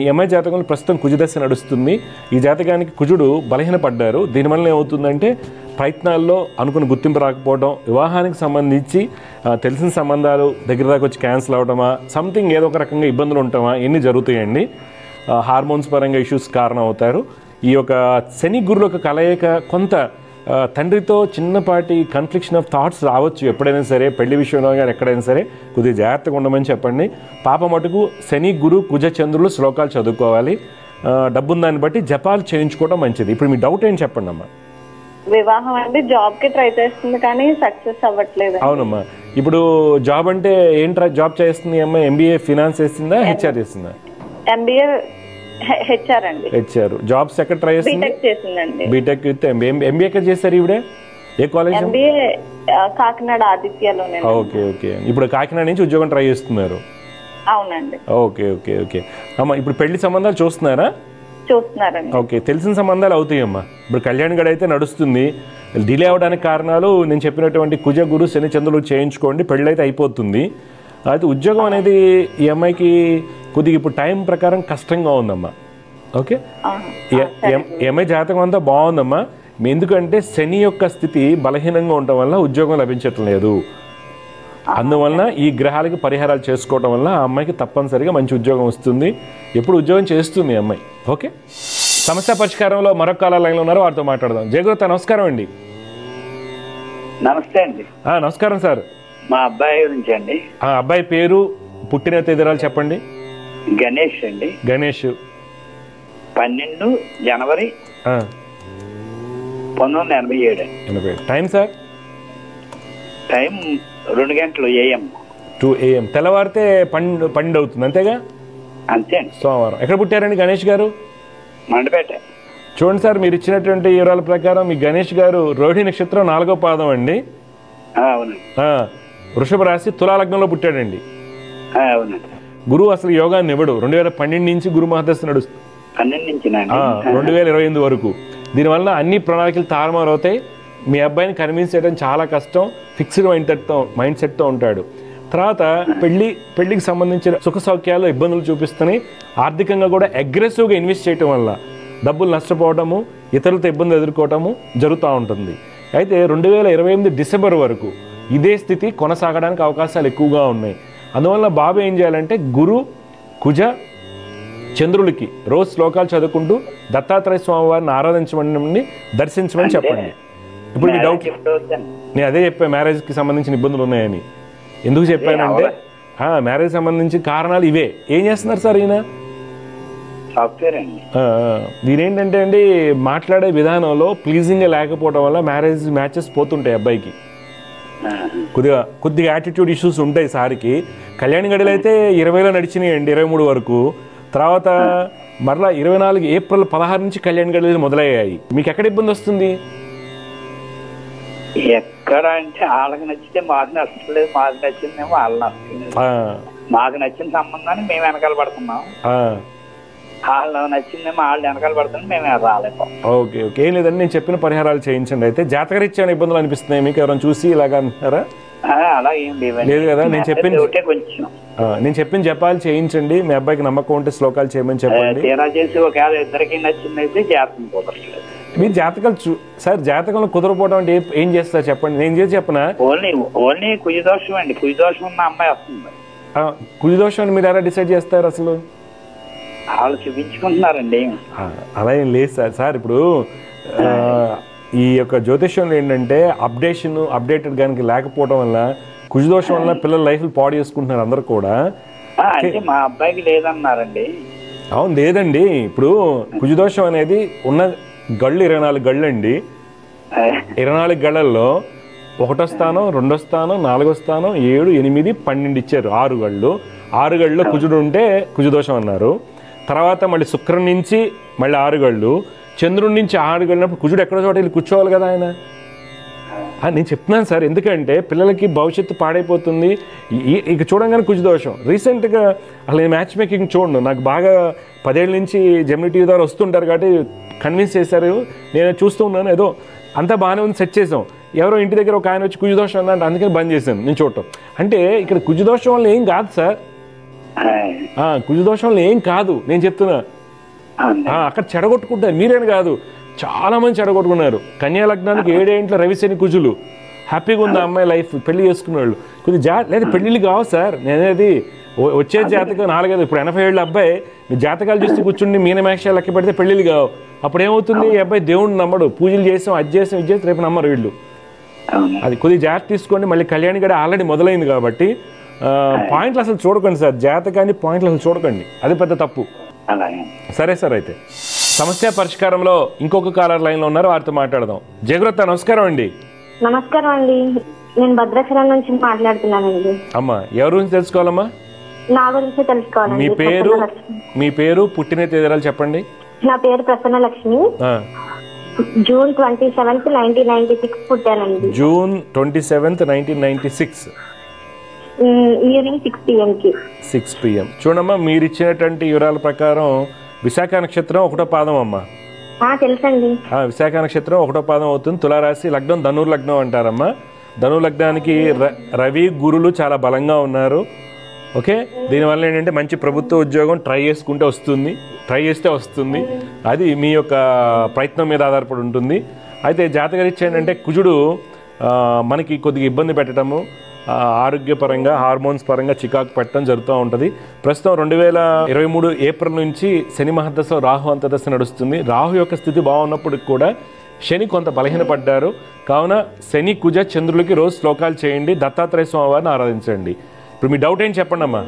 ఈ అమ్మాయి జాతకంలో ప్రస్తుతం కుజదశ నడుస్తుంది. ఈ జాతకానికి కుజుడు బలహీనపడ్డారు. దీనివల్ల ఏమవుతుందంటే ప్రయత్నాల్లో అనుకున్న గుర్తింపు రాకపోవడం, వివాహానికి సంబంధించి తెలిసిన సంబంధాలు దగ్గర దాకా వచ్చి క్యాన్సిల్ అవడమా, సంథింగ్ ఏదో ఒక రకంగా ఇబ్బందులు ఉంటామా, ఇవన్నీ జరుగుతాయండి. హార్మోన్స్ పరంగా ఇష్యూస్ కారణం అవుతారు. ఈ యొక్క శని గురుల యొక్క కలయిక కొంత తండ్రితో చిన్నపాటి కన్ఫ్లిక్షన్ ఆఫ్ థాట్స్ రావచ్చు ఎప్పుడైనా సరే, పెళ్లి విషయంలో కానీ ఎక్కడైనా సరే కొద్దిగా జాగ్రత్తగా ఉండమని చెప్పండి. పాప మటుకు శని గురు కుజ చంద్రులు శ్లోకాలు చదువుకోవాలి. డబ్బున్న దాన్ని బట్టి జపాలు చేయించుకోవడం మంచిది. ఇప్పుడు మీ డౌట్ ఏం చెప్పండి అమ్మా?
వివాహం అండి, జాబ్ కి ట్రై చేస్తుంది కానీ సక్సెస్ అవ్వట్లేదు.
అవునమ్మా. ఇప్పుడు జాబ్ అంటే ఏంట్రా జాబ్ చేస్తుంది అమ్మా? ఎంబీఏ ఫినాన్స్ చేస్తుందా, హెచ్ఆర్ చేస్తుందా?
ఎంబీఏ హెచ్ఆర్ అండి.
హెచ్ఆర్. జాబ్స్ ఎక్కడ ట్రై చేస్తుంది?
బీటెక్ చేసిందండి.
బీటెక్ విత్ ఎంబీఏ ఎక్కడ చేస్తారు ఈవిడే? ఏ కాలేజ్?
ఎంబీఏ కాకినాడ ఆదిత్యలోనే.
Okay okay. ఇప్పుడు కాకినాడ నుంచి ఉద్యోగం ట్రై చేస్తున్నారు?
అవునండి.
ఓకే ఓకే ఓకే అమ్మా. ఇప్పుడు పెళ్లి సంబంధాలు చూస్తున్నారా?
చూస్తున్నారండి.
ఓకే. తెలిసిన సంబంధాలు అవుతాయమ్మా. ఇప్పుడు కళ్యాణ్ గడ అయితే నడుస్తుంది. డిలే అవడానికి కారణాలు నేను చెప్పినటువంటి కుజ గురు శని చంద్రులు చేయించుకోండి, పెళ్ళి అయితే అయిపోతుంది. అయితే ఉద్యోగం అనేది ఈ అమ్మాయికి కొద్దిగా ఇప్పుడు టైం ప్రకారం కష్టంగా ఉందమ్మా. ఓకే. ఈ అమ్మాయి జాతకం అంతా బాగుందమ్మా. ఎందుకంటే శని యొక్క స్థితి బలహీనంగా ఉండటం వల్ల ఉద్యోగం లభించట్లేదు. అందువలన ఈ గ్రహాలకి పరిహారాలు చేసుకోవడం వల్ల ఆ అమ్మాయికి తప్పనిసరిగా మంచి ఉద్యోగం వస్తుంది. ఎప్పుడు ఉద్యోగం చేస్తుంది ఈ అమ్మాయి. ఓకే. సమస్య పరిష్కారంలో మరొక కాల లైన్లో ఉన్నారు, వారితో మాట్లాడదాం. జయగురత నమస్కారం అండి.
నమస్తే అండి.
నమస్కారం సార్.
మా అబ్బాయి గురించి అండి.
అబ్బాయి పేరు పుట్టిన తేదీరాలు చెప్పండి.
గణేష్ అండి.
గణేష్.
12 జనవరి 1987.
Time sir?
టైం 2 గంటలు AM.
2 AM. తెల్లవారితే 12 అవుతుంది అంతేగా?
అంతే అండి.
సోమవారం. ఎక్కడ పుట్టారండి గణేష్ గారు?
మండపేట.
చూడండి సార్, మీరు ఇచ్చినటువంటి వివరాల ప్రకారం మీ గణేష్ గారు రోహిణి నక్షత్రం 4వ పాదం అండి.
అవునండి.
వృషభ రాశి తులా లగ్నంలో పుట్టాడండి.
అవునండి.
గురువు అసలు యోగాన్ని ఇవ్వడు. 2012 నుంచి గురు మహాదశ నడుస్తుంది.
12 నుంచి
2028 వరకు. దీనివల్ల అన్ని ప్రణాళికలు తారుమారు అవుతాయి. మీ అబ్బాయిని కన్విన్స్ చేయడం చాలా కష్టం. ఫిక్స్డ్ మైండ్ సెట్తో ఉంటాడు. తర్వాత పెళ్లికి సంబంధించిన సుఖ సౌఖ్యాలు ఇబ్బందులు చూపిస్తున్నాయి. ఆర్థికంగా కూడా అగ్రెసివ్గా ఇన్వెస్ట్ చేయటం వల్ల డబ్బులు నష్టపోవడము, ఇతరులతో ఇబ్బందులు ఎదుర్కోవటము జరుగుతూ ఉంటుంది. అయితే 2028 డిసెంబర్ వరకు ఇదే స్థితి కొనసాగడానికి అవకాశాలు ఎక్కువగా ఉన్నాయి. అందువల్ల బాబు ఏం చేయాలంటే గురు కుజ చంద్రులకి రోజు శ్లోకాలు చదువుకుంటూ దత్తాత్రేయ స్వామి వారిని ఆరాధించమని దర్శించమని చెప్పండి. ఇప్పుడు మీ డౌట్ నేను అదే చెప్పాను, మ్యారేజ్కి సంబంధించిన ఇబ్బందులు ఉన్నాయని. ఎందుకు చెప్పానంటే మ్యారేజ్ సంబంధించిన కారణాలు ఇవే. ఏం చేస్తున్నారు సార్ ఈయన?
సాఫ్ట్వేర్ అండి.
దీనేంటంటే అండి మాట్లాడే విధానంలో ప్లీజింగ్గా లేకపోవడం వల్ల మ్యాచెస్ పోతుంటాయి అబ్బాయికి. కొద్దిగా యాటిట్యూడ్ ఇష్యూస్ ఉంటాయి సార్కి. కళ్యాణ్ గడిలో అయితే 20లో నడిచినాయండి 23 వరకు. తర్వాత మరలా 24 ఏప్రిల్ 16 నుంచి కళ్యాణ్ గడిలు మొదలయ్యాయి. మీకు ఎక్కడ ఇబ్బంది వస్తుంది?
ఎక్కడ అంటే వాళ్ళకి నచ్చితే మాకు నచ్చలేదు, మాకు నచ్చిందేమో వాళ్ళకి నచ్చలేదు. మాకు నచ్చిన సంబంధాన్ని మేము వెనకాల పడుతున్నాం. వాళ్ళు నచ్చిందేమో వాళ్ళు వెనకాల పడుతుంది, మేము రాలేము.
ఓకే ఓకే, ఏం లేదండి, నేను చెప్పిన పరిహారాలు చేయించండి. అయితే జాతకరీత్యా ఇబ్బందులు అనిపిస్తున్నాయి మీకు? ఎవరైనా చూసి ఇలాగా అంటున్నారా?
అలా ఏం
లేదు కదా, నేను చెప్పింది
కొంచెం
నేను చెప్పిన జపాలు చేయించండి. మీ అబ్బాయికి నమ్మకం ఉంటే శ్లోకాలు చేయమని చెప్పండి.
తీరా చేసి ఒకవేళ ఇద్దరికి నచ్చిందైతే జాతకం కుదరట్లేదు.
మీ జాతకాలు సార్ జాతకంలో కుదరపోవడం అంటే ఏం చేస్తారు చెప్పండి, నేను చేసి చెప్పనా?
ఓన్లీ కుజదోషం అండి. కుజదోషం ఉన్న అమ్మాయి వస్తుంది.
కుజదోషం అని మీరు ఎలా డిసైడ్ చేస్తారు అసలు?
వాళ్ళు చూపించుకుంటున్నారండి.
అలా ఏం లేదు సార్. సార్ ఇప్పుడు ఈ యొక్క జ్యోతిష్యంలో ఏంటంటే అప్డేటెడ్ కనుక లేకపోవడం వల్ల కుజదోషం వల్ల పిల్లల లైఫ్ పాడు చేసుకుంటున్నారు అందరు కూడా.
అంటే మా అబ్బాయికి లేదన్నారండి.
అవును లేదండి, ఇప్పుడు కుజదోషం అనేది ఉన్న గళ్ళు 24 గళ్ళు అండి. 24 గళ్ళల్లో 1వ స్థానం, 2వ స్థానం, 4వ స్థానం, 7, 8, 12 ఇచ్చారు. 6 గళ్ళు. 6 గళ్ళలో కుజుడు ఉంటే కుజదోషం అన్నారు. తర్వాత మళ్ళీ శుక్రం నుంచి మళ్ళీ 6 గళ్ళు, చంద్రుడి నుంచి 6 గళ్ళినప్పుడు కుజుడు ఎక్కడో చోట వెళ్ళి కూర్చోవాలి కదా ఆయన. నేను చెప్తున్నాను సార్, ఎందుకంటే పిల్లలకి భవిష్యత్తు పాడైపోతుంది. ఇక చూడంగానే కుజదోషం. రీసెంట్గా అసలు నేను మ్యాచ్ మేకింగ్ చూడను, నాకు బాగా 10 ఏళ్ళ నుంచి జెమినీ టీవీ ద్వారా వస్తుంటారు కాబట్టి కన్విన్స్ చేశారు. నేను చూస్తూ ఉన్నాను, ఏదో అంతా బాగానే ఉంది, సెట్ చేసాం. ఎవరో ఇంటి దగ్గర ఒక ఆయన వచ్చి కుజదోషం అన్నట్టు, అందుకని బంద్ చేశాను నేను చూడటం. అంటే ఇక్కడ కుజదోషం వల్ల ఏం కాదు సార్, కుజదోషం వల్ల ఏం కాదు నేను చెప్తున్నా. అక్కడ చెడగొట్టుకుంటారు, మీరేని కాదు, చాలా మంది చెడగొట్టుకున్నారు. కన్యా లగ్నానికి 7 ఇంట్లో రవిశని కుజులు, హ్యాపీగా ఉంది అమ్మాయి లైఫ్, పెళ్లి చేసుకున్న వాళ్ళు. కొద్దిగా లేదా పెళ్ళిళ్ళు కావు సార్, నేనేది వచ్చే జాతకం 4 ఇప్పుడు 80 ఏళ్ళ అబ్బాయి మీ జాతకాలు చూసి కూర్చుండి మీనమేషాలు లెక్క పెడితే పెళ్ళిళ్ళు కావు. అప్పుడు ఏమవుతుంది, ఈ అబ్బాయి దేవుడిని నమ్మడు, పూజలు చేసాం, అది చేసాం, ఇది చేసి రేపు నమ్మరు వీళ్ళు. అది కొద్దిగా జాగ్రత్త తీసుకోండి. మళ్ళీ కళ్యాణి గడ ఆల్రెడీ మొదలైంది కాబట్టి పాయింట్లు అసలు చూడకండి సార్, జాతకాన్ని పాయింట్లు అసలు చూడకండి, అది పెద్ద తప్పు. సరే సార్, అయితే సమస్య పరిష్కారంలో ఇంకొక కాలర్ లైన్ లో ఉన్నారు, వారితో మాట్లాడదాం. జయగ్రత నమస్కారం అండి.
నమస్కారం అండి, నేను భద్రాచలం నుంచి మాట్లాడుతున్నానండి.
అమ్మా, ఎవరి గురించి తెలుసుకోవాలమ్మా?
నా గురించి తెలుసుకోవాలి.
మీ పేరు పుట్టిన తేదీరాలు చెప్పండి.
నా పేరు ప్రసన్న లక్ష్మి. జూన్ 27, 1996 పుట్టానండి.
జూన్ 27, 1996
ఈవినింగ్ 6 PM కి.
6 PM. చూడమ్మా, మీరు ఇచ్చినటువంటి వివరాల ప్రకారం విశాఖ నక్షత్రం 1వ పాదం అమ్మా.
తెలుసండి.
విశాఖ నక్షత్రం 1వ పాదం అవుతుంది. తులారాశి లగ్నం ధనుర్ లగ్నం అంటారమ్మా. ధను లగ్నానికి రవి గురులు చాలా బలంగా ఉన్నారు. ఓకే, దీనివల్ల ఏంటంటే మంచి ప్రభుత్వ ఉద్యోగం ట్రై చేస్తే వస్తుంది. అది మీ యొక్క ప్రయత్నం మీద ఆధారపడి ఉంటుంది. అయితే జాతకరీత్యా ఏంటంటే కుజుడు మనకి కొద్దిగా ఇబ్బంది పెట్టడము, ఆరోగ్యపరంగా హార్మోన్స్ పరంగా చికాకు పెట్టడం జరుగుతూ ఉంటుంది. ప్రస్తుతం 2023 ఏప్రిల్ నుంచి శని మహర్దశ, రాహు అంతర్దశ నడుస్తుంది. రాహు యొక్క స్థితి బాగున్నప్పటికి కూడా శని కొంత బలహీనపడ్డారు. కావున శని, కుజ, చంద్రులకి రోజు శ్లోకాలు చేయండి, దత్తాత్రేయ స్వామి వారిని ఆరాధించండి. ఇప్పుడు మీ డౌట్ ఏం చెప్పండి అమ్మా?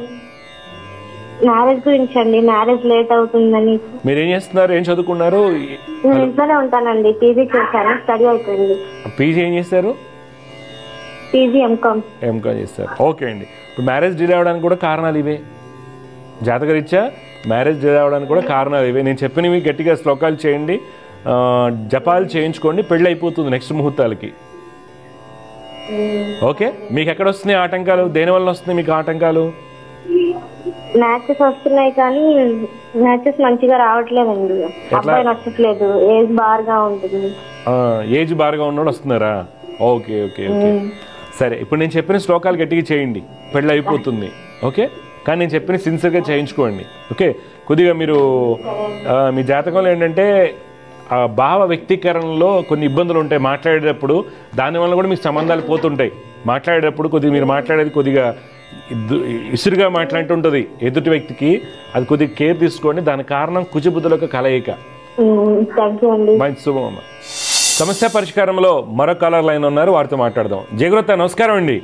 మ్యారేజ్ గురించి అండి. మ్యారేజ్ లేట్ అవుతుందని.
మీరు ఏం చేస్తున్నారు, ఏం చదువుకున్నారు?
ఇంట్లోనే ఉంటానండి. పీజీ చేశాను, స్టడీ అయిపోయింది.
పీజీ ఏం చేశారు?
పీజీ ఎంకామ్
చేస్తారు. ఓకే అండి. ఇప్పుడు మ్యారేజ్ డిలే అవడానికి కూడా కారణాలు ఇవే. జాతకరీత్యా మ్యారేజ్ డిలే అవడానికి కూడా కారణాలు ఇవే. నేను చెప్పినవి గట్టిగా శ్లోకాలు చేయండి, జపాలు చేయించుకోండి, పెళ్ళి అయిపోతుంది నెక్స్ట్ ముహూర్తాలకి. ఓకే, మీకు ఎక్కడ వస్తున్నాయి ఆటంకాలు? దేనివల్ల వస్తున్నాయి మీకు ఆటంకాలు?
మ్యాచెస్ వస్తున్నాయి కానీ మ్యాచెస్ మంచిగా రావట్లేదండి. అబ్బాయి నచ్చట్లేదు, ఏజ్ బార్గా ఉంటుంది.
ఏజ్ బార్గా ఉన్నోడు వస్తున్నారా? ఓకే ఓకే ఓకే, సరే. ఇప్పుడు నేను చెప్పిన శ్లోకాలు గట్టిగా చేయండి, పెళ్ళి అయిపోతుంది. ఓకే, కానీ నేను చెప్పిన సిన్సియర్గా చేయించుకోండి. ఓకే, కొద్దిగా మీరు మీ జాతకంలో ఏంటంటే భావ వ్యక్తీకరణలో కొన్ని ఇబ్బందులు ఉంటాయి మాట్లాడేటప్పుడు. దానివల్ల కూడా మీకు సంబంధాలు పోతుంటాయి. మాట్లాడేటప్పుడు కొద్దిగా మీరు మాట్లాడేది కొద్దిగా ఇసురుగా మాట్లాడుతుంటుంది ఎదుటి వ్యక్తికి, అది కొద్దిగా కేర్ తీసుకోండి. దాని కారణం కుజబుద్ధుల యొక్క కలయిక. మంచి శుభం అమ్మ. సమస్య పరిష్కారంలో మరో కాలర్ లైన్ ఉన్నారు, వారితో మాట్లాడదాం. జయగ్రత నమస్కారం అండి.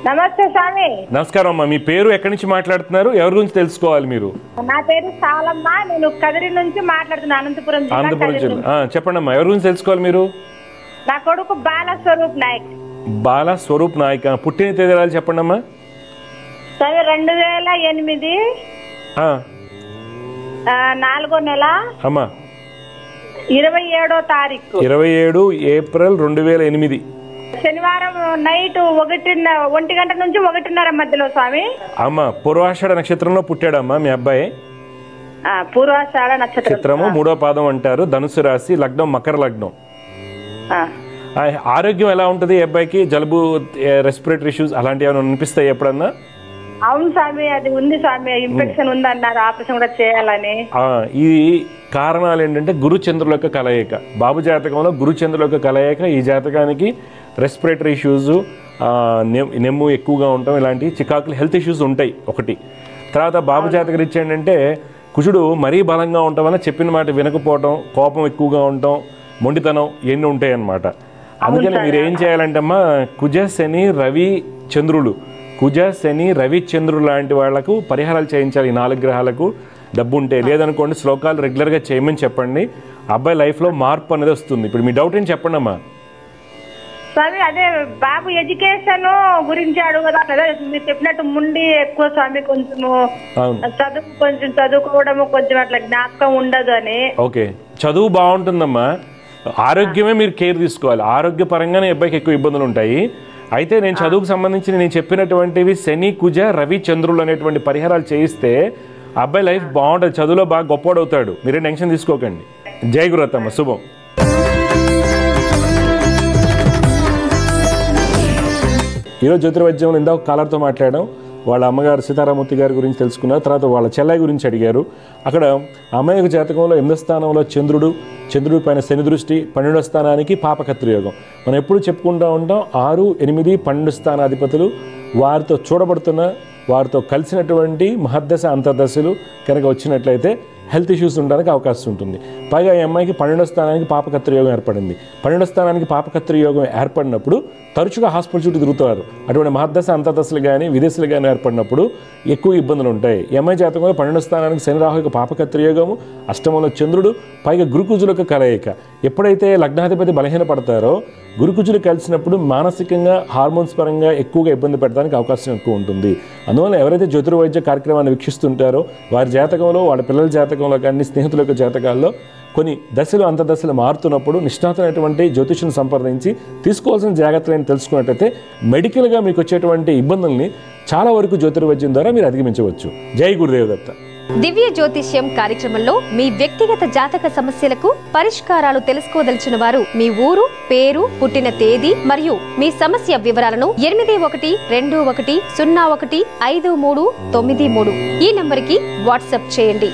నమస్తే స్వామి.
నమస్కారం అమ్మా, మీ పేరు, ఎక్కడి నుంచి మాట్లాడుతున్నారు, ఎవరి గురించి తెలుసుకోవాలి మీరు?
నా పేరు సాలమ్మ, నేను కదిరి నుంచి మాట్లాడుతున్నాను, అనంతపురం
జిల్లా. చెప్పండి అమ్మా, ఎవరి గురించి తెలుసుకోవాలి మీరు?
నా కొడుకు బాలస్వరూప్ నాయక్.
బాలస్వరూప్ నాయక్. పుట్టిన తేదీరాలు చెప్పండి అమ్మా.
2008 4వ నెల
అమ్మా,
27వ తారీఖు,
27 ఏప్రిల్ 2008
శనివారం నైట్ 1 గంట నుంచి 1:30 మధ్యలో స్వామి.
అమ్మ, పూర్వాషాఢ నక్షత్రంలో పుట్టాడమ్మా మీ అబ్బాయి.
పూర్వాషాఢ నక్షత్రం
చిత్రము 3వ పాదం అంటారు. ధనుసు రాశి, లగ్నం మకర లగ్నం. ఆరోగ్యం ఎలా ఉంటుంది ఈ అబ్బాయికి? జలుబు, రెస్పిరేటరీ ఇష్యూస్ అలాంటివి ఏమైనా అనిపిస్తాయి ఎప్పుడన్నా?
అవును స్వామి, అది ఉంది స్వామి, ఇన్ఫెక్షన్ ఉంది అన్నారు, ఆపరేషన్ కూడా చేయాలని.
ఈ కారణాలు ఏంటంటే గురు చంద్రుల యొక్క కలయిక. బాబు జాతకంలో గురు చంద్రుల యొక్క కలయిక ఈ జాతకానికి రెస్పిరేటరీ ఇష్యూస్, నెమ్ము ఎక్కువగా ఉండటం, ఇలాంటి చికాకులు, హెల్త్ ఇష్యూస్ ఉంటాయి ఒకటి. తర్వాత బాబు జాతక రీత్యా ఏంటంటే కుజుడు మరీ బలంగా ఉండటం వల్ల చెప్పిన మాట వినకపోవటం, కోపం ఎక్కువగా ఉండటం, మొండితనం ఇవన్నీ ఉంటాయి అన్నమాట. అందుకని మీరు ఏం చేయాలంటే అమ్మా, కుజ శని రవి చంద్రులు, కుజ శని రవి చంద్రులు లాంటి వాళ్లకు పరిహారాలు చేయించాలి. ఈ 4 గ్రహాలకు డబ్బు ఉంటే. లేదనుకోండి శ్లోకాలు రెగ్యులర్గా చేయమని చెప్పండి. అబ్బాయి లైఫ్లో మార్పు అనేది వస్తుంది. ఇప్పుడు మీ డౌట్ ఏంటి చెప్పండి అమ్మా.
స్వామి అదే బాబు ఎడ్యుకేషన్ గురించి అడుగుదా, మీరు చెప్పినట్టు ముండి ఎక్కువ స్వామి, కొంచెము చదువు, కొంచెం చదువుకోవడము కొంచెం అట్లా జ్ఞాపకం ఉండదు అని.
ఓకే, చదువు బాగుంటుందమ్మా, ఆరోగ్యమే మీరు కేర్ తీసుకోవాలి. ఆరోగ్యపరంగానే అబ్బాయికి ఎక్కువ ఇబ్బందులు ఉంటాయి. అయితే నేను చదువుకు సంబంధించి నేను చెప్పినటువంటివి శని కుజ రవి చంద్రులు అనేటువంటి పరిహారాలు చేయిస్తే అబ్బాయి లైఫ్ బాగుంటుంది, చదువులో బాగా గొప్పవాడవుతాడు. మీరేం టెన్షన్ తీసుకోకండి. జై గురుతమ్మ, శుభం. ఈరోజు జ్యోతిర్వైద్యంలో ఇందాక కాలర్తో మాట్లాడడం, వాళ్ళ అమ్మగారు సీతారామూర్తి గారి గురించి తెలుసుకున్నారు. తర్వాత వాళ్ళ చెల్లె గురించి అడిగారు. అక్కడ అమ్మాయి యొక్క జాతకంలో 8వ స్థానంలో చంద్రుడి పైన శని దృష్టి, 12వ స్థానానికి పాపకత్రి యోగం. మనం ఎప్పుడు చెప్పుకుంటూ ఉంటాం 6, 8, 12 స్థానాధిపతులు వారితో చూడబడుతున్న, వారితో కలిసినటువంటి మహద్దశ అంతర్దశలు కనుక వచ్చినట్లయితే హెల్త్ ఇష్యూస్ ఉండడానికి అవకాశం ఉంటుంది. పైగా ఈ అమ్మాయికి 12వ స్థానానికి పాపకత్రి యోగం ఏర్పడింది. 12వ స్థానానికి పాపకత్రి యోగం ఏర్పడినప్పుడు తరచుగా హాస్పిటల్ చుట్టూ తిరుగుతారు. అటువంటి మహద్దశ అంతర్దశలు కానీ విదేశీలు కానీ ఏర్పడినప్పుడు ఎక్కువ ఇబ్బందులు ఉంటాయి. ఈ అమ్మాయి జాతకంలో 12వ స్థానానికి శని రాహు యొక్క పాపకత్రి యోగము, అష్టమంలో చంద్రుడు, పైగా గురుకుజులకు కలయిక. ఎప్పుడైతే లగ్నాధిపతి బలహీనపడతారో గురుకుజులు కలిసినప్పుడు మానసికంగా హార్మోన్స్ పరంగా ఎక్కువగా ఇబ్బంది పెట్టడానికి అవకాశం ఎక్కువ ఉంటుంది. అందువల్ల ఎవరైతే జ్యోతిర్వైద్య కార్యక్రమాన్ని వీక్షిస్తుంటారో వారి జాతకంలో, వాళ్ళ పిల్లల జాతకంలో కానీ, స్నేహితుల యొక్క జాతకాల్లో కొన్ని దశలు అంతర్దశలు మారుతున్నప్పుడు నిష్ణాతులైనటువంటి జ్యోతిష్యుని సంప్రదించి తీసుకోవాల్సిన జాగ్రత్తలను తెలుసుకున్నట్టయితే మెడికల్గా మీకు వచ్చేటువంటి ఇబ్బందుల్ని చాలా వరకు జ్యోతిర్వైద్యం ద్వారా మీరు అధిగమించవచ్చు. జై గురుదేవదత్త.
దివ్య జ్యోతిష్యం కార్యక్రమంలో మీ వ్యక్తిగత జాతక సమస్యలకు పరిష్కారాలు తెలుసుకోదలిచిన వారు మీ ఊరు, పేరు, పుట్టిన తేదీ మరియు మీ సమస్య వివరాలను 8121015393 ఈ నంబర్కి వాట్సాప్ చేయండి.